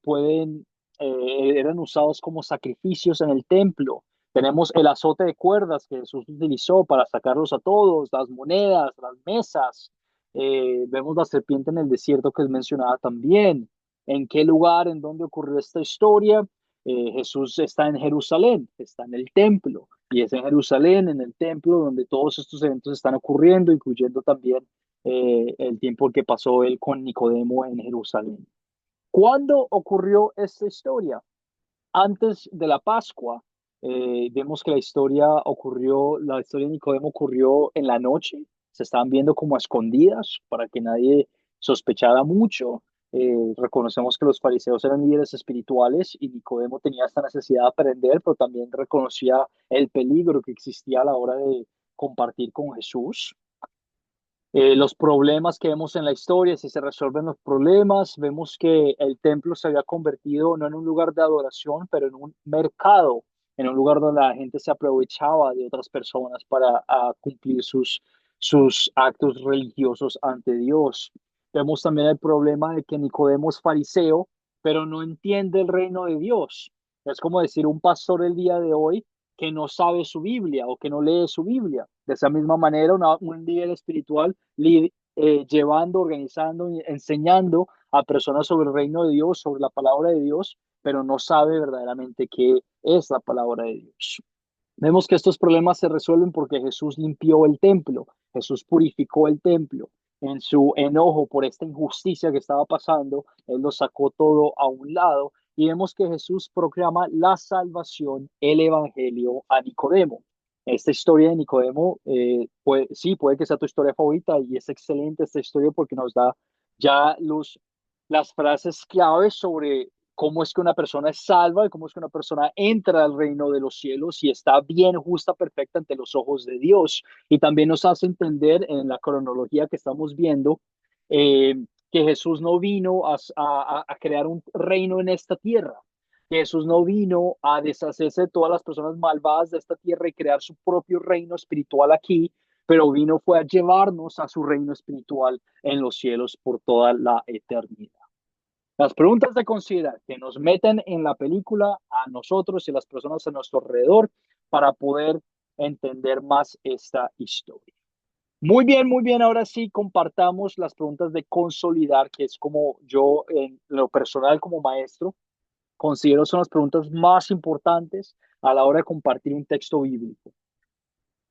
[SPEAKER 1] pueden, eran usados como sacrificios en el templo. Tenemos el azote de cuerdas que Jesús utilizó para sacarlos a todos, las monedas, las mesas. Vemos la serpiente en el desierto que es mencionada también. ¿En qué lugar, en dónde ocurrió esta historia? Jesús está en Jerusalén, está en el templo, y es en Jerusalén, en el templo, donde todos estos eventos están ocurriendo, incluyendo también el tiempo que pasó él con Nicodemo en Jerusalén. ¿Cuándo ocurrió esta historia? Antes de la Pascua. Vemos que la historia de Nicodemo ocurrió en la noche, se estaban viendo como a escondidas para que nadie sospechara mucho. Reconocemos que los fariseos eran líderes espirituales y Nicodemo tenía esta necesidad de aprender, pero también reconocía el peligro que existía a la hora de compartir con Jesús. Los problemas que vemos en la historia, si se resuelven los problemas, vemos que el templo se había convertido no en un lugar de adoración, pero en un mercado, en un lugar donde la gente se aprovechaba de otras personas para cumplir sus actos religiosos ante Dios. Vemos también el problema de que Nicodemo es fariseo, pero no entiende el reino de Dios. Es como decir un pastor el día de hoy que no sabe su Biblia o que no lee su Biblia. De esa misma manera, un líder espiritual llevando, organizando, enseñando a personas sobre el reino de Dios, sobre la palabra de Dios, pero no sabe verdaderamente qué es la palabra de Dios. Vemos que estos problemas se resuelven porque Jesús limpió el templo, Jesús purificó el templo. En su enojo por esta injusticia que estaba pasando, Él lo sacó todo a un lado y vemos que Jesús proclama la salvación, el evangelio a Nicodemo. Esta historia de Nicodemo, sí, puede que sea tu historia favorita y es excelente esta historia porque nos da ya las frases claves sobre cómo es que una persona es salva y cómo es que una persona entra al reino de los cielos y está bien, justa, perfecta ante los ojos de Dios. Y también nos hace entender en la cronología que estamos viendo eh, que Jesús no vino a crear un reino en esta tierra. Que Jesús no vino a deshacerse de todas las personas malvadas de esta tierra y crear su propio reino espiritual aquí, pero fue a llevarnos a su reino espiritual en los cielos por toda la eternidad. Las preguntas de considerar que nos meten en la película a nosotros y las personas a nuestro alrededor para poder entender más esta historia. Muy bien, muy bien. Ahora sí compartamos las preguntas de consolidar, que es como yo en lo personal como maestro considero son las preguntas más importantes a la hora de compartir un texto bíblico.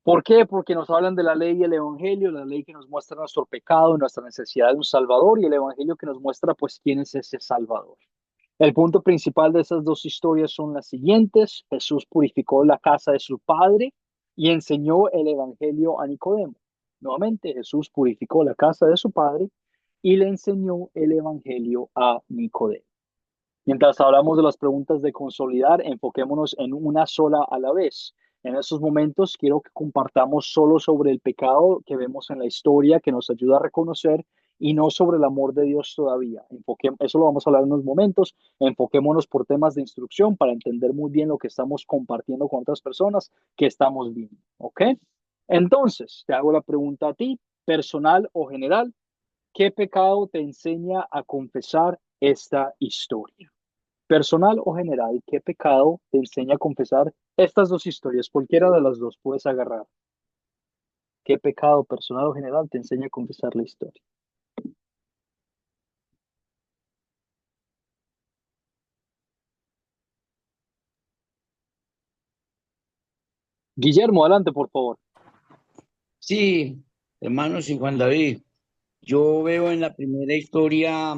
[SPEAKER 1] ¿Por qué? Porque nos hablan de la ley y el evangelio, la ley que nos muestra nuestro pecado, nuestra necesidad de un salvador y el evangelio que nos muestra pues quién es ese salvador. El punto principal de esas dos historias son las siguientes. Jesús purificó la casa de su padre y enseñó el evangelio a Nicodemo. Nuevamente, Jesús purificó la casa de su padre y le enseñó el evangelio a Nicodemo. Mientras hablamos de las preguntas de consolidar, enfoquémonos en una sola a la vez. En estos momentos quiero que compartamos solo sobre el pecado que vemos en la historia, que nos ayuda a reconocer, y no sobre el amor de Dios todavía. Eso lo vamos a hablar en unos momentos. Enfoquémonos por temas de instrucción para entender muy bien lo que estamos compartiendo con otras personas que estamos viendo. ¿Ok? Entonces, te hago la pregunta a ti, personal o general. ¿Qué pecado te enseña a confesar esta historia? Personal o general, ¿qué pecado te enseña a confesar estas dos historias? Cualquiera de las dos puedes agarrar. ¿Qué pecado personal o general te enseña a confesar la historia? Guillermo, adelante, por favor.
[SPEAKER 4] Sí, hermanos y Juan David, yo veo en la primera historia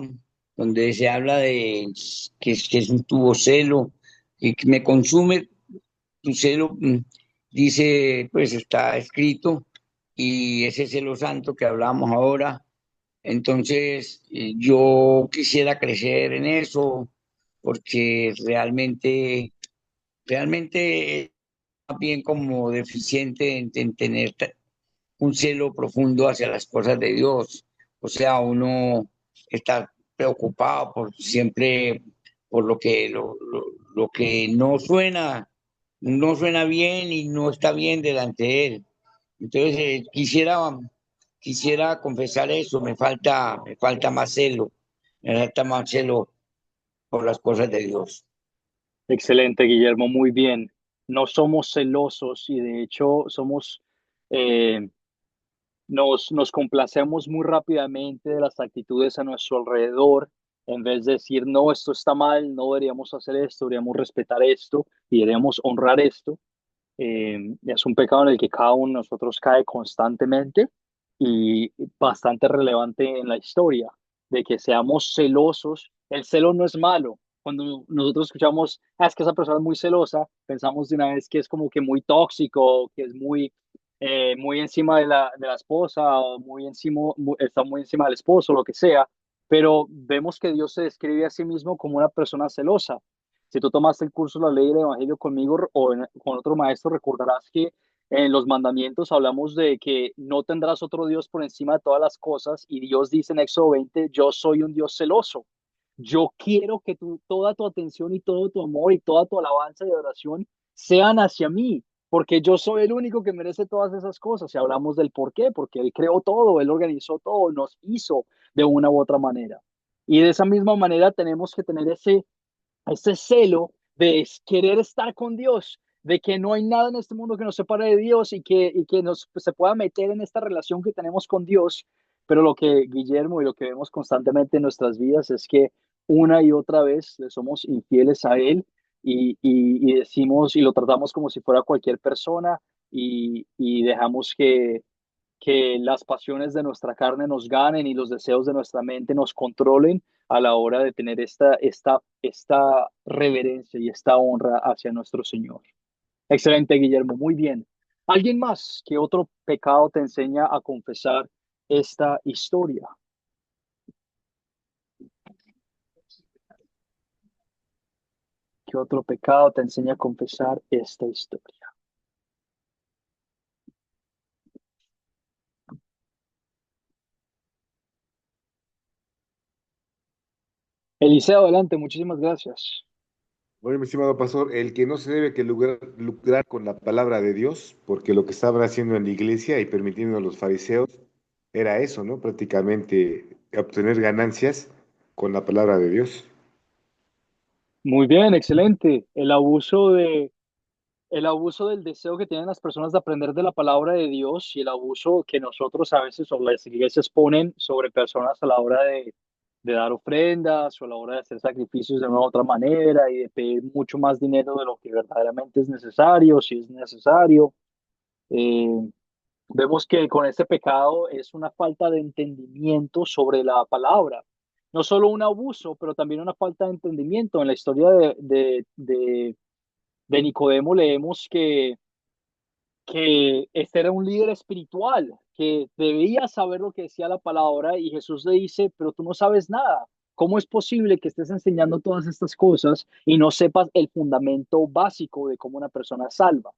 [SPEAKER 4] donde se habla de que es un tubo celo y que me consume tu celo, dice, pues está escrito, y ese celo santo que hablamos ahora. Entonces, yo quisiera crecer en eso porque realmente más bien como deficiente en tener un celo profundo hacia las cosas de Dios. O sea, uno está preocupado por siempre por lo que no suena bien y no está bien delante de Él. Entonces, quisiera confesar eso, me falta más celo, me falta más celo por las cosas de Dios.
[SPEAKER 1] Excelente, Guillermo, muy bien. No somos celosos y de hecho eh, nos complacemos muy rápidamente de las actitudes a nuestro alrededor, en vez de decir, no, esto está mal, no deberíamos hacer esto, deberíamos respetar esto y deberíamos honrar esto. Es un pecado en el que cada uno de nosotros cae constantemente y bastante relevante en la historia, de que seamos celosos. El celo no es malo. Cuando nosotros escuchamos, es que esa persona es muy celosa, pensamos de una vez que es como que muy tóxico, que es muy encima de la esposa, o está muy encima del esposo, lo que sea. pero vemos que Dios se describe a sí mismo como una persona celosa. Si tú tomaste el curso de la ley del Evangelio conmigo con otro maestro, recordarás que en los mandamientos hablamos de que no tendrás otro Dios por encima de todas las cosas, y Dios dice en Éxodo 20, yo soy un Dios celoso. Yo quiero que toda tu atención y todo tu amor y toda tu alabanza y adoración sean hacia mí, porque yo soy el único que merece todas esas cosas. Y hablamos del por qué, porque Él creó todo, Él organizó todo, nos hizo de una u otra manera. Y de esa misma manera tenemos que tener ese celo de querer estar con Dios, de que no hay nada en este mundo que nos separe de Dios y que se pueda meter en esta relación que tenemos con Dios. Pero lo que Guillermo y lo que vemos constantemente en nuestras vidas es que una y otra vez le somos infieles a Él y decimos y lo tratamos como si fuera cualquier persona y dejamos que las pasiones de nuestra carne nos ganen y los deseos de nuestra mente nos controlen a la hora de tener esta reverencia y esta honra hacia nuestro Señor. Excelente, Guillermo, muy bien. ¿Alguien más? ¿Qué otro pecado te enseña a confesar esta historia? ¿Qué otro pecado te enseña a confesar esta historia? Eliseo, adelante, muchísimas gracias.
[SPEAKER 5] Bueno, mi estimado pastor, el que no se debe que lucrar con la palabra de Dios, porque lo que estaban haciendo en la iglesia y permitiendo a los fariseos era eso, ¿no? Prácticamente obtener ganancias con la palabra de Dios.
[SPEAKER 1] Muy bien, excelente. El abuso del deseo que tienen las personas de aprender de la palabra de Dios y el abuso que nosotros a veces o las iglesias ponen sobre personas a la hora de dar ofrendas o a la hora de hacer sacrificios de una u otra manera y de pedir mucho más dinero de lo que verdaderamente es necesario, si es necesario. Eh, Vemos que con este pecado es una falta de entendimiento sobre la palabra. No solo un abuso, pero también una falta de entendimiento. En la historia de Nicodemo leemos que este era un líder espiritual, que debía saber lo que decía la palabra y Jesús le dice, pero tú no sabes nada. ¿Cómo es posible que estés enseñando todas estas cosas y no sepas el fundamento básico de cómo una persona es salva?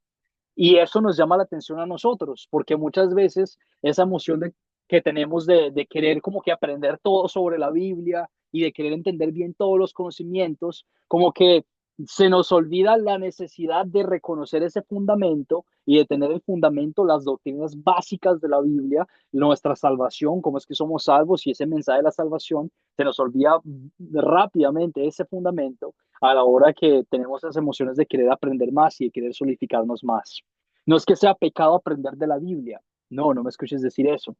[SPEAKER 1] Y eso nos llama la atención a nosotros, porque muchas veces esa emoción que tenemos de querer como que aprender todo sobre la Biblia y de querer entender bien todos los conocimientos, como que se nos olvida la necesidad de reconocer ese fundamento y de tener el fundamento, las doctrinas básicas de la Biblia, nuestra salvación, cómo es que somos salvos y ese mensaje de la salvación, se nos olvida rápidamente ese fundamento a la hora que tenemos esas emociones de querer aprender más y de querer solidificarnos más. No es que sea pecado aprender de la Biblia. No, no me escuches decir eso.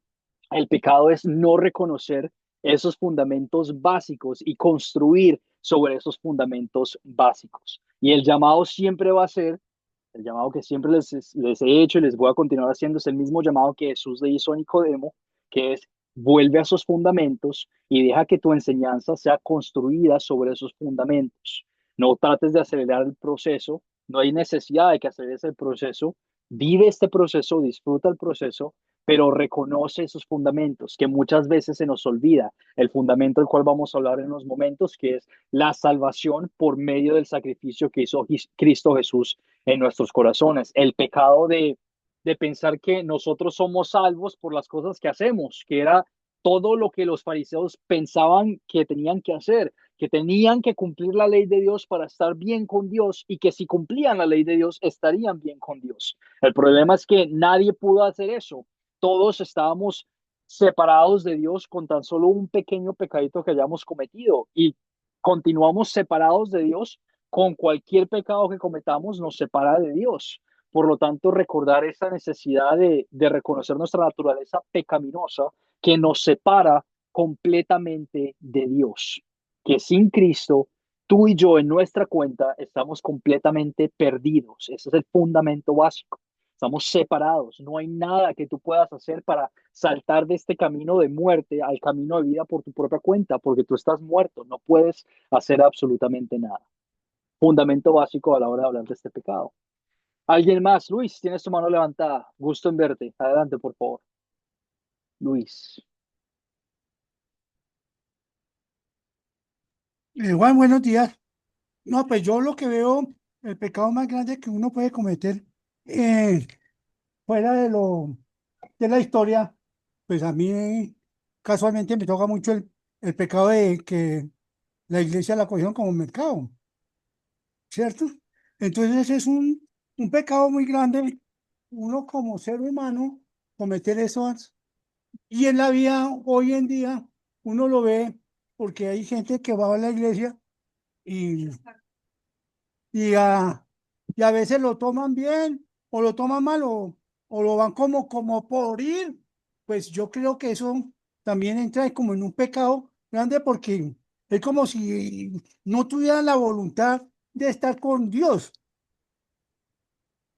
[SPEAKER 1] El pecado es no reconocer esos fundamentos básicos y construir sobre esos fundamentos básicos. Y el llamado siempre va a ser, el llamado que siempre les he hecho y les voy a continuar haciendo, es el mismo llamado que Jesús le hizo a Nicodemo, que es vuelve a esos fundamentos y deja que tu enseñanza sea construida sobre esos fundamentos. No trates de acelerar el proceso, no hay necesidad de que aceleres el proceso, vive este proceso, disfruta el proceso, pero reconoce esos fundamentos que muchas veces se nos olvida. El fundamento del cual vamos a hablar en unos momentos, que es la salvación por medio del sacrificio que hizo Cristo Jesús en nuestros corazones. El pecado de pensar que nosotros somos salvos por las cosas que hacemos, que era todo lo que los fariseos pensaban que tenían que tenían que cumplir la ley de Dios para estar bien con Dios y que si cumplían la ley de Dios estarían bien con Dios. El problema es que nadie pudo hacer eso. Todos estábamos separados de Dios con tan solo un pequeño pecadito que hayamos cometido y continuamos separados de Dios con cualquier pecado que cometamos nos separa de Dios. Por lo tanto, recordar esa necesidad de reconocer nuestra naturaleza pecaminosa que nos separa completamente de Dios, que sin Cristo, tú y yo en nuestra cuenta estamos completamente perdidos. Ese es el fundamento básico. Estamos separados. No hay nada que tú puedas hacer para saltar de este camino de muerte al camino de vida por tu propia cuenta, porque tú estás muerto. No puedes hacer absolutamente nada. Fundamento básico a la hora de hablar de este pecado. ¿Alguien más? Luis, tienes tu mano levantada. Gusto en verte. Adelante, por favor. Luis.
[SPEAKER 9] Juan, buenos días. No, pues yo lo que veo, el pecado más grande que uno puede cometer eh, fuera de la historia, pues a mí casualmente me toca mucho el pecado de que la iglesia la cogieron como mercado, ¿cierto? Entonces ese es un pecado muy grande, uno como ser humano cometer eso. Y en la vida, hoy en día, uno lo ve porque hay gente que va a la iglesia y y y a veces lo toman bien o lo toman mal o lo van como por ir. Pues yo creo que eso también entra como en un pecado grande porque es como si no tuvieran la voluntad de estar con Dios,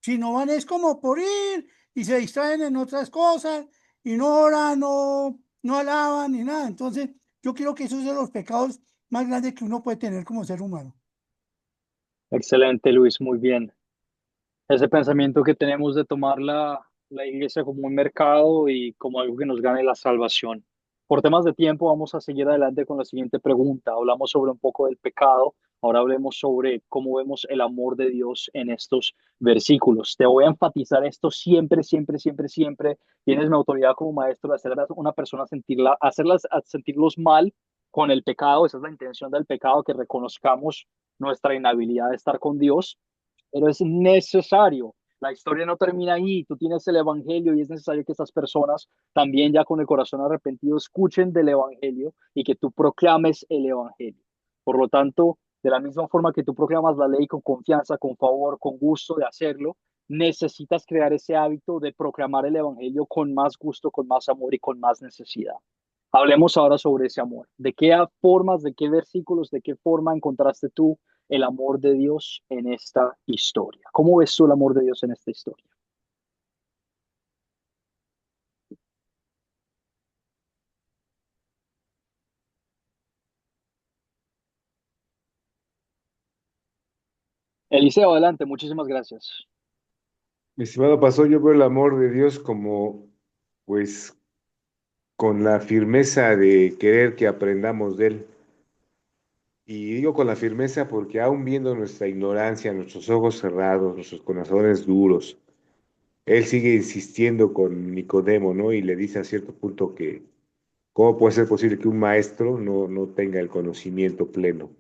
[SPEAKER 9] sino van es como por ir y se distraen en otras cosas y no oran, no alaban ni nada. Entonces yo creo que esos son los pecados más grandes que uno puede tener como ser humano.
[SPEAKER 1] Excelente, Luis, muy bien. Ese pensamiento que tenemos de tomar la iglesia como un mercado y como algo que nos gane la salvación. Por temas de tiempo, vamos a seguir adelante con la siguiente pregunta. Hablamos sobre un poco del pecado, ahora hablemos sobre cómo vemos el amor de Dios en estos versículos. Te voy a enfatizar esto siempre, siempre, siempre, siempre. Tienes mi autoridad como maestro de hacer a una persona sentirla, hacerlas a sentirlos mal con el pecado. Esa es la intención del pecado, que reconozcamos nuestra inhabilidad de estar con Dios, pero es necesario. La historia no termina ahí. Tú tienes el Evangelio y es necesario que estas personas también ya con el corazón arrepentido escuchen del Evangelio y que tú proclames el Evangelio. Por lo tanto, de la misma forma que tú proclamas la ley con confianza, con favor, con gusto de hacerlo, necesitas crear ese hábito de proclamar el Evangelio con más gusto, con más amor y con más necesidad. Hablemos ahora sobre ese amor. ¿De qué formas, de qué versículos, de qué forma encontraste tú el amor de Dios en esta historia? ¿Cómo ves tú el amor de Dios en esta historia? Eliseo, adelante, muchísimas gracias.
[SPEAKER 5] Mi estimado pastor, yo veo el amor de Dios como, pues, con la firmeza de querer que aprendamos de Él. Y digo con la firmeza porque aún viendo nuestra ignorancia, nuestros ojos cerrados, nuestros corazones duros, Él sigue insistiendo con Nicodemo, ¿no? Y le dice a cierto punto que, ¿cómo puede ser posible que un maestro no tenga el conocimiento pleno?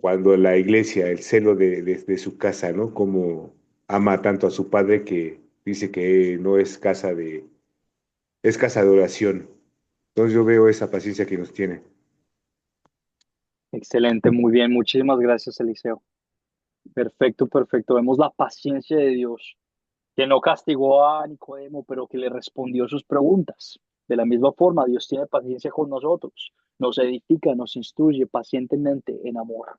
[SPEAKER 5] Cuando la iglesia, el celo de su casa, ¿no? Como ama tanto a su padre que dice que no es casa es casa de oración. Entonces yo veo esa paciencia que nos tiene.
[SPEAKER 1] Excelente, muy bien, muchísimas gracias, Eliseo. Perfecto, perfecto. Vemos la paciencia de Dios, que no castigó a Nicodemo, pero que le respondió sus preguntas. De la misma forma, Dios tiene paciencia con nosotros, nos edifica, nos instruye pacientemente en amor.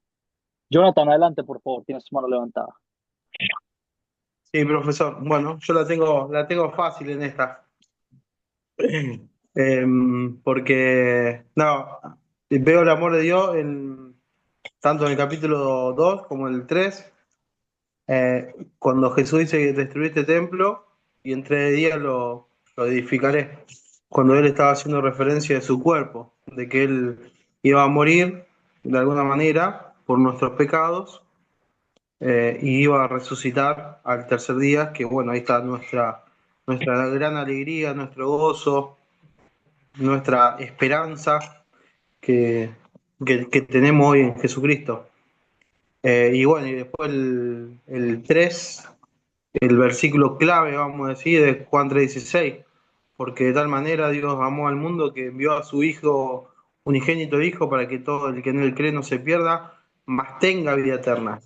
[SPEAKER 1] Jonathan, adelante, por favor, tienes tu mano levantada.
[SPEAKER 6] Sí, profesor. Bueno, yo la tengo fácil en esta. Porque, no, veo el amor de Dios tanto en el capítulo 2 como en el 3, cuando Jesús dice que destruí este templo y en 3 días lo edificaré. Cuando él estaba haciendo referencia de su cuerpo, de que él iba a morir de alguna manera por nuestros pecados, y iba a resucitar al tercer día, que bueno, ahí está nuestra gran alegría, nuestro gozo, nuestra esperanza que, que tenemos hoy en Jesucristo. Y bueno, y después el 3, el versículo clave, vamos a decir, de Juan 3:16, porque de tal manera Dios amó al mundo que envió a su Hijo, unigénito Hijo, para que todo el que en él cree no se pierda, mas tenga vida eterna.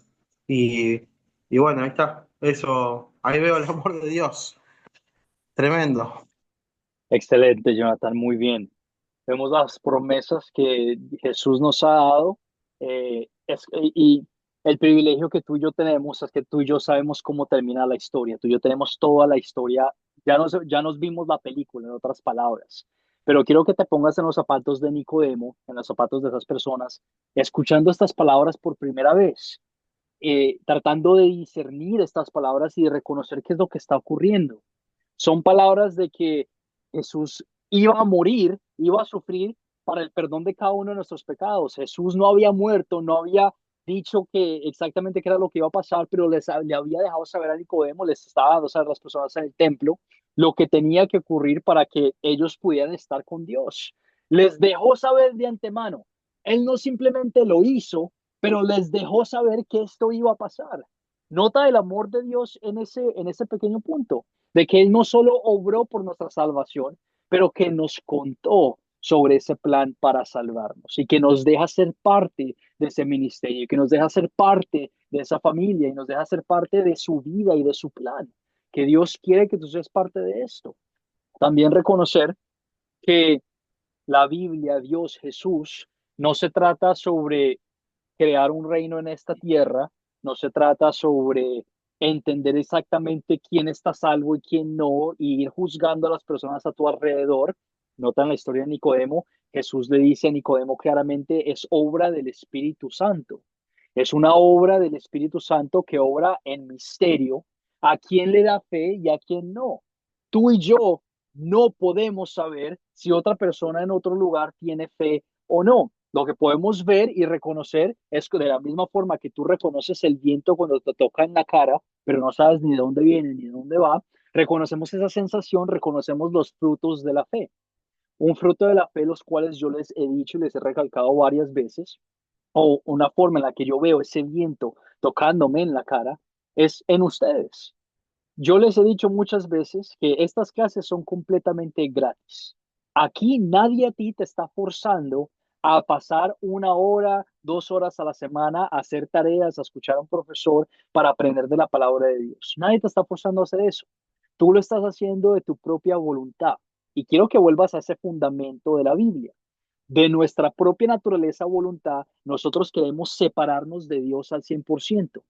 [SPEAKER 6] Y, y bueno, ahí está, eso, ahí veo el amor de Dios, tremendo.
[SPEAKER 1] Excelente, Jonathan, muy bien. Vemos las promesas que Jesús nos ha dado, y el privilegio que tú y yo tenemos es que tú y yo sabemos cómo termina la historia. Tú y yo tenemos toda la historia, ya nos vimos la película, en otras palabras. Pero quiero que te pongas en los zapatos de Nicodemo, en los zapatos de esas personas, escuchando estas palabras por primera vez, tratando de discernir estas palabras y de reconocer qué es lo que está ocurriendo. Son palabras de que Jesús iba a morir, iba a sufrir para el perdón de cada uno de nuestros pecados. Jesús no había muerto, no había dicho que exactamente qué era lo que iba a pasar, pero le había dejado saber a Nicodemo, les estaba dando saber a las personas en el templo lo que tenía que ocurrir para que ellos pudieran estar con Dios. Les dejó saber de antemano. Él no simplemente lo hizo, pero les dejó saber que esto iba a pasar. Nota el amor de Dios en ese pequeño punto, de que Él no solo obró por nuestra salvación, pero que nos contó sobre ese plan para salvarnos y que nos deja ser parte de ese ministerio, que nos deja ser parte de esa familia y nos deja ser parte de su vida y de su plan, que Dios quiere que tú seas parte de esto. También reconocer que la Biblia, Dios, Jesús, no se trata sobre crear un reino en esta tierra, no se trata sobre entender exactamente quién está salvo y quién no, y ir juzgando a las personas a tu alrededor. Nota en la historia de Nicodemo, Jesús le dice a Nicodemo claramente, es obra del Espíritu Santo. Es una obra del Espíritu Santo que obra en misterio a quién le da fe y a quién no. Tú y yo no podemos saber si otra persona en otro lugar tiene fe o no. Lo que podemos ver y reconocer es que de la misma forma que tú reconoces el viento cuando te toca en la cara, pero no sabes ni de dónde viene ni de dónde va, reconocemos esa sensación, reconocemos los frutos de la fe. Un fruto de la fe, los cuales yo les he dicho y les he recalcado varias veces, o una forma en la que yo veo ese viento tocándome en la cara, es en ustedes. Yo les he dicho muchas veces que estas clases son completamente gratis. Aquí nadie a ti te está forzando a pasar 1 hora, 2 horas a la semana a hacer tareas, a escuchar a un profesor para aprender de la palabra de Dios. Nadie te está forzando a hacer eso. Tú lo estás haciendo de tu propia voluntad. Y quiero que vuelvas a ese fundamento de la Biblia. De nuestra propia naturaleza voluntad, nosotros queremos separarnos de Dios al 100%.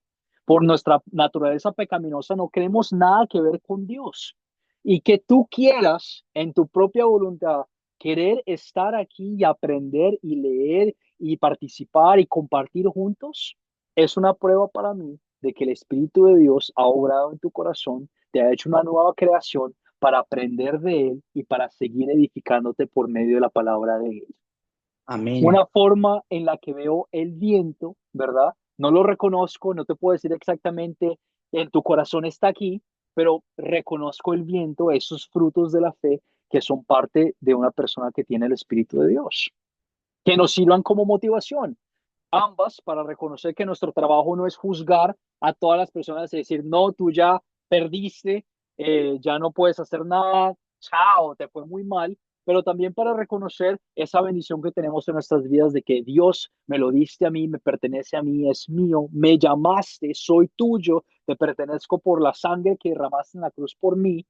[SPEAKER 1] Por nuestra naturaleza pecaminosa no queremos nada que ver con Dios. Y que tú quieras en tu propia voluntad querer estar aquí y aprender y leer y participar y compartir juntos, es una prueba para mí de que el Espíritu de Dios ha obrado en tu corazón, te ha hecho una nueva creación para aprender de Él y para seguir edificándote por medio de la palabra de Él.
[SPEAKER 4] Amén.
[SPEAKER 1] Una forma en la que veo el viento, ¿verdad? No lo reconozco, no te puedo decir exactamente en tu corazón está aquí, pero reconozco el viento, esos frutos de la fe que son parte de una persona que tiene el Espíritu de Dios, que nos sirvan como motivación. Ambas para reconocer que nuestro trabajo no es juzgar a todas las personas y decir, no, tú ya perdiste, ya no puedes hacer nada, chao, te fue muy mal, pero también para reconocer esa bendición que tenemos en nuestras vidas de que Dios me lo diste a mí, me pertenece a mí, es mío, me llamaste, soy tuyo, te pertenezco por la sangre que derramaste en la cruz por mí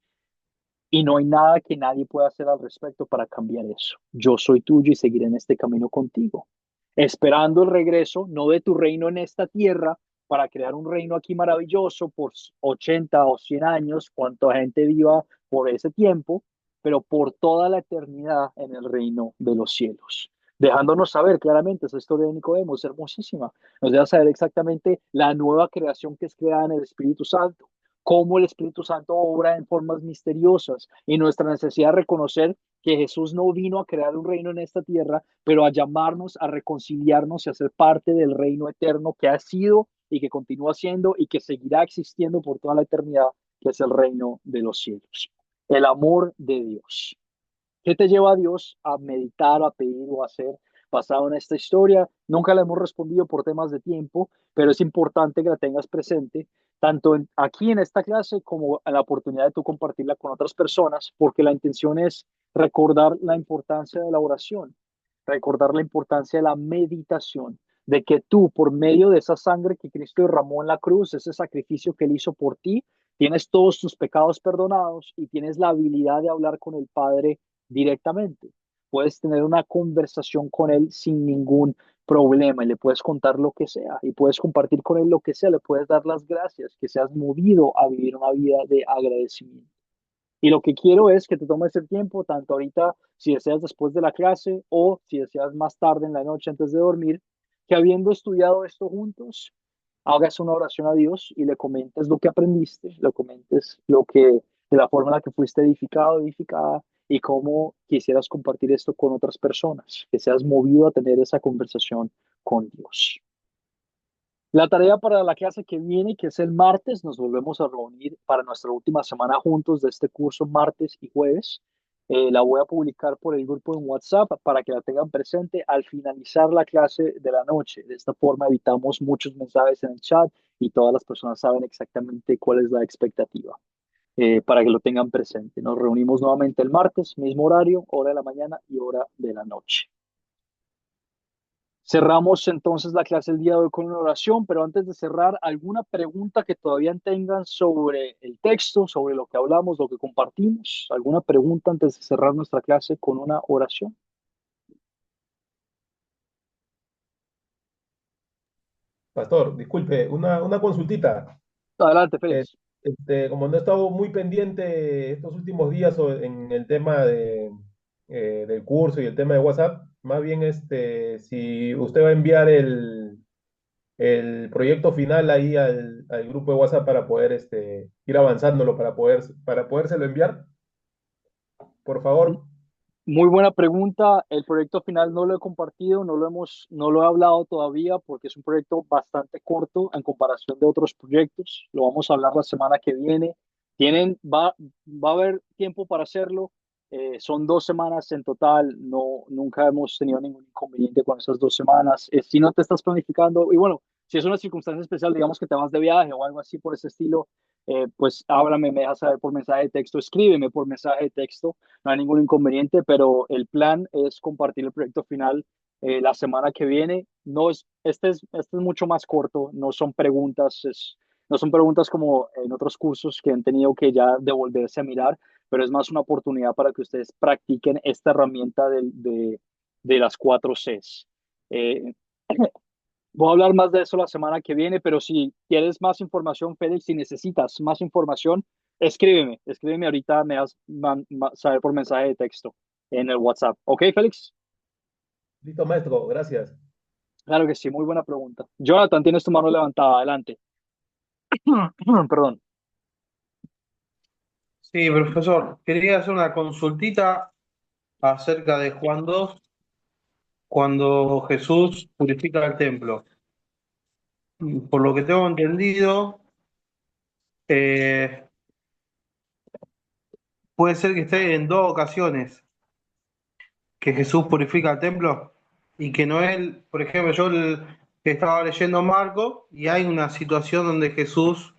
[SPEAKER 1] y no hay nada que nadie pueda hacer al respecto para cambiar eso. Yo soy tuyo y seguiré en este camino contigo, esperando el regreso, no de tu reino en esta tierra, para crear un reino aquí maravilloso por 80 o 100 años, cuánta gente viva por ese tiempo, pero por toda la eternidad en el reino de los cielos. Dejándonos saber claramente, esa historia de Nicodemo es hermosísima. Nos deja saber exactamente la nueva creación que es creada en el Espíritu Santo, cómo el Espíritu Santo obra en formas misteriosas y nuestra necesidad de reconocer que Jesús no vino a crear un reino en esta tierra, pero a llamarnos, a reconciliarnos y a ser parte del reino eterno que ha sido y que continúa siendo y que seguirá existiendo por toda la eternidad, que es el reino de los cielos. El amor de Dios. ¿Qué te lleva a Dios a meditar, a pedir o a hacer basado en esta historia? Nunca la hemos respondido por temas de tiempo, pero es importante que la tengas presente, tanto aquí en esta clase como en la oportunidad de tú compartirla con otras personas, porque la intención es recordar la importancia de la oración, recordar la importancia de la meditación, de que tú, por medio de esa sangre que Cristo derramó en la cruz, ese sacrificio que Él hizo por ti, tienes todos tus pecados perdonados y tienes la habilidad de hablar con el Padre directamente. Puedes tener una conversación con él sin ningún problema y le puedes contar lo que sea y puedes compartir con él lo que sea, le puedes dar las gracias, que seas movido a vivir una vida de agradecimiento. Y lo que quiero es que te tomes el tiempo, tanto ahorita si deseas después de la clase o si deseas más tarde en la noche antes de dormir, que habiendo estudiado esto juntos, hagas una oración a Dios y le comentes lo que aprendiste, le comentes lo que, de la forma en la que fuiste edificado, edificada, y cómo quisieras compartir esto con otras personas, que seas movido a tener esa conversación con Dios. La tarea para la clase que viene, que es el martes, nos volvemos a reunir para nuestra última semana juntos de este curso, martes y jueves. La voy a publicar por el grupo en WhatsApp para que la tengan presente al finalizar la clase de la noche. De esta forma evitamos muchos mensajes en el chat y todas las personas saben exactamente cuál es la expectativa, para que lo tengan presente. Nos reunimos nuevamente el martes, mismo horario, hora de la mañana y hora de la noche. Cerramos entonces la clase el día de hoy con una oración, pero antes de cerrar, ¿alguna pregunta que todavía tengan sobre el texto, sobre lo que hablamos, lo que compartimos? ¿Alguna pregunta antes de cerrar nuestra clase con una oración?
[SPEAKER 10] Pastor, disculpe, una consultita.
[SPEAKER 1] Adelante,
[SPEAKER 10] Eh,
[SPEAKER 1] Félix.
[SPEAKER 10] como no he estado muy pendiente estos últimos días en el tema del curso y el tema de WhatsApp, más bien si usted va a enviar el proyecto final ahí al grupo de WhatsApp para poder ir avanzándolo, para podérselo enviar, por favor.
[SPEAKER 1] Muy buena pregunta. El proyecto final no lo he compartido, no lo he hablado todavía porque es un proyecto bastante corto en comparación de otros proyectos. Lo vamos a hablar la semana que viene. Va a haber tiempo para hacerlo. Son 2 semanas en total. Nunca hemos tenido ningún inconveniente con esas 2 semanas. Si no te estás planificando, y bueno, si es una circunstancia especial, digamos que te vas de viaje o algo así por ese estilo, pues háblame, me dejas saber por mensaje de texto, escríbeme por mensaje de texto, no hay ningún inconveniente, pero el plan es compartir el proyecto final la semana que viene. No es, este es mucho más corto, no son preguntas, no son preguntas como en otros cursos que han tenido que ya devolverse a mirar, pero es más una oportunidad para que ustedes practiquen esta herramienta de las 4 Cs. Eh, Voy a hablar más de eso la semana que viene, pero si quieres más información, Félix, si necesitas más información, escríbeme ahorita, me das saber por mensaje de texto en el WhatsApp. ¿Ok, Félix?
[SPEAKER 10] Listo, maestro, gracias.
[SPEAKER 1] Claro que sí, muy buena pregunta. Jonathan, tienes tu mano levantada, adelante. Perdón.
[SPEAKER 6] Sí, profesor, quería hacer una consultita acerca de Juan 2, cuando Jesús purifica el templo. Por lo que tengo entendido, eh, puede ser que esté en 2 ocasiones que Jesús purifica el templo y que no él, por ejemplo, que estaba leyendo Marco y hay una situación donde Jesús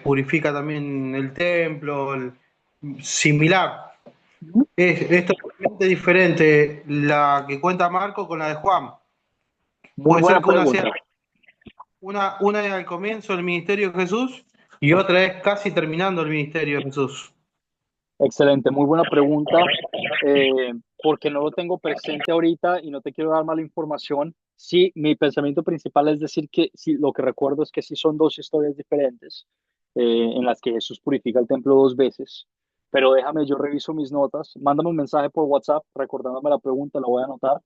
[SPEAKER 6] purifica también el templo, similar. Es totalmente diferente la que cuenta Marco con la de Juan.
[SPEAKER 1] Muy
[SPEAKER 6] Puede
[SPEAKER 1] buena
[SPEAKER 6] ser que una
[SPEAKER 1] pregunta.
[SPEAKER 6] sea una es al comienzo del ministerio de Jesús y otra es casi terminando el ministerio de Jesús.
[SPEAKER 1] Excelente, muy buena pregunta, porque no lo tengo presente ahorita y no te quiero dar mala información. Sí, mi pensamiento principal es decir que sí, lo que recuerdo es que sí son 2 historias diferentes en las que Jesús purifica el templo 2 veces, pero déjame, yo reviso mis notas, mándame un mensaje por WhatsApp recordándome la pregunta, la voy a anotar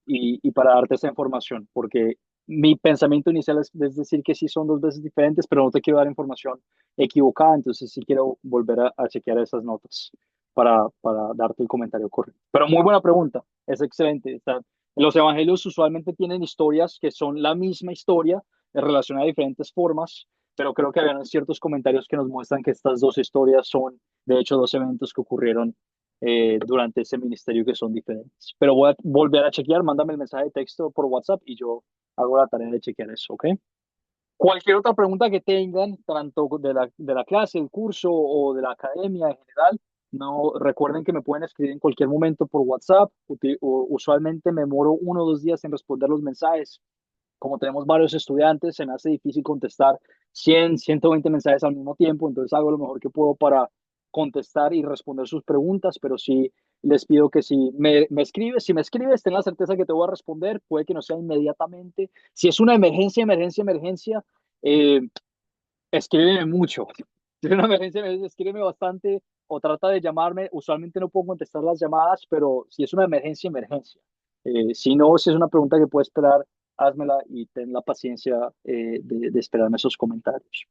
[SPEAKER 1] y para darte esa información, porque mi pensamiento inicial es decir que sí son 2 veces diferentes, pero no te quiero dar información equivocada, entonces sí quiero volver a chequear esas notas para darte el comentario correcto. Pero muy buena pregunta, es excelente. Los evangelios usualmente tienen historias que son la misma historia, relacionada de diferentes formas, pero creo que habían ciertos comentarios que nos muestran que estas 2 historias son, de hecho, 2 eventos que ocurrieron durante ese ministerio que son diferentes. Pero voy a volver a chequear, mándame el mensaje de texto por WhatsApp y yo hago la tarea de chequear eso, ¿ok? Cualquier otra pregunta que tengan, tanto de la clase, el curso o de la academia en general, no recuerden que me pueden escribir en cualquier momento por WhatsApp. Usualmente me demoro 1 o 2 días en responder los mensajes. Como tenemos varios estudiantes, se me hace difícil contestar 100, 120 mensajes al mismo tiempo, entonces hago lo mejor que puedo para contestar y responder sus preguntas, pero sí les pido que si me escribes, ten la certeza que te voy a responder, puede que no sea inmediatamente. Si es una emergencia, eh, escríbeme mucho. Si es una emergencia, escríbeme bastante o trata de llamarme. Usualmente no puedo contestar las llamadas, pero si es una emergencia. Si no, si es una pregunta que puedo esperar, házmela y ten la paciencia de esperarme esos comentarios.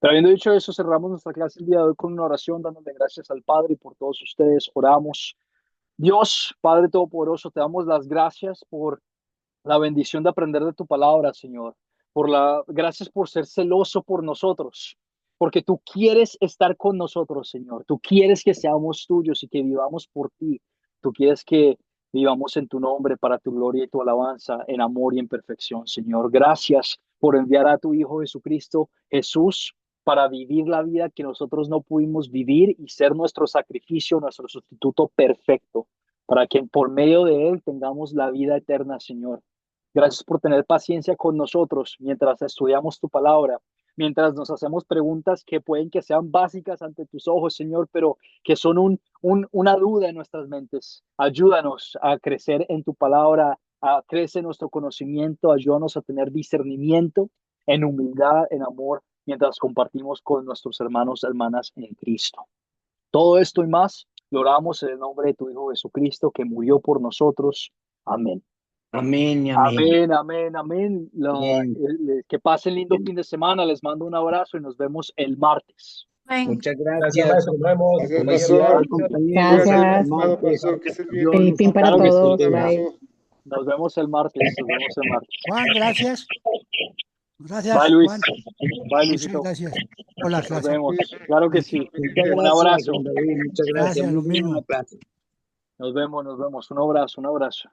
[SPEAKER 1] Pero habiendo dicho eso, cerramos nuestra clase el día de hoy con una oración, dándole gracias al Padre y por todos ustedes. Oramos. Dios, Padre Todopoderoso, te damos las gracias por la bendición de aprender de tu palabra, Señor. Gracias por ser celoso por nosotros, porque tú quieres estar con nosotros, Señor. Tú quieres que seamos tuyos y que vivamos por ti. Tú quieres que vivamos en tu nombre para tu gloria y tu alabanza, en amor y en perfección, Señor. Gracias por enviar a tu Hijo Jesucristo, Jesús, para vivir la vida que nosotros no pudimos vivir y ser nuestro sacrificio, nuestro sustituto perfecto, para que por medio de él tengamos la vida eterna, Señor. Gracias por tener paciencia con nosotros mientras estudiamos tu palabra, mientras nos hacemos preguntas que pueden que sean básicas ante tus ojos, Señor, pero que son una duda en nuestras mentes. Ayúdanos a crecer en tu palabra, a crecer nuestro conocimiento, ayúdanos a tener discernimiento en humildad, en amor, mientras compartimos con nuestros hermanos y hermanas en Cristo. Todo esto y más lo oramos en el nombre de tu Hijo Jesucristo, que murió por nosotros. Amén.
[SPEAKER 4] Amén y amén.
[SPEAKER 1] Amén, amén, amén.
[SPEAKER 4] Amén.
[SPEAKER 1] Que pasen lindo fin de semana. Les mando un abrazo y nos vemos el martes.
[SPEAKER 2] Amén.
[SPEAKER 4] Muchas
[SPEAKER 10] Gracias,
[SPEAKER 4] gracias.
[SPEAKER 10] maestro. Nos vemos.
[SPEAKER 5] Gracias,
[SPEAKER 10] Felicidades.
[SPEAKER 5] pastor.
[SPEAKER 4] Compañeros.
[SPEAKER 5] Cuídate,
[SPEAKER 3] Gracias.
[SPEAKER 5] estimado pastor, que estés bien.
[SPEAKER 3] Feliz fin para
[SPEAKER 1] Claro que sí.
[SPEAKER 3] todos.
[SPEAKER 5] Un
[SPEAKER 3] Bye.
[SPEAKER 5] abrazo.
[SPEAKER 1] Nos vemos el martes. Nos vemos el martes.
[SPEAKER 9] Juan, gracias.
[SPEAKER 1] Bye,
[SPEAKER 9] Gracias,
[SPEAKER 1] Luis.
[SPEAKER 9] Juan.
[SPEAKER 1] Bye,
[SPEAKER 9] Muchas
[SPEAKER 1] Luisito.
[SPEAKER 9] gracias por la
[SPEAKER 1] Nos
[SPEAKER 9] clase.
[SPEAKER 1] vemos. Claro que sí.
[SPEAKER 4] Muchas
[SPEAKER 1] Un
[SPEAKER 4] gracias,
[SPEAKER 1] abrazo.
[SPEAKER 4] don David. Muchas gracias.
[SPEAKER 9] Gracias, lo
[SPEAKER 4] Muy buena
[SPEAKER 9] mismo.
[SPEAKER 4] clase.
[SPEAKER 1] Nos vemos, nos vemos. Un abrazo, un abrazo.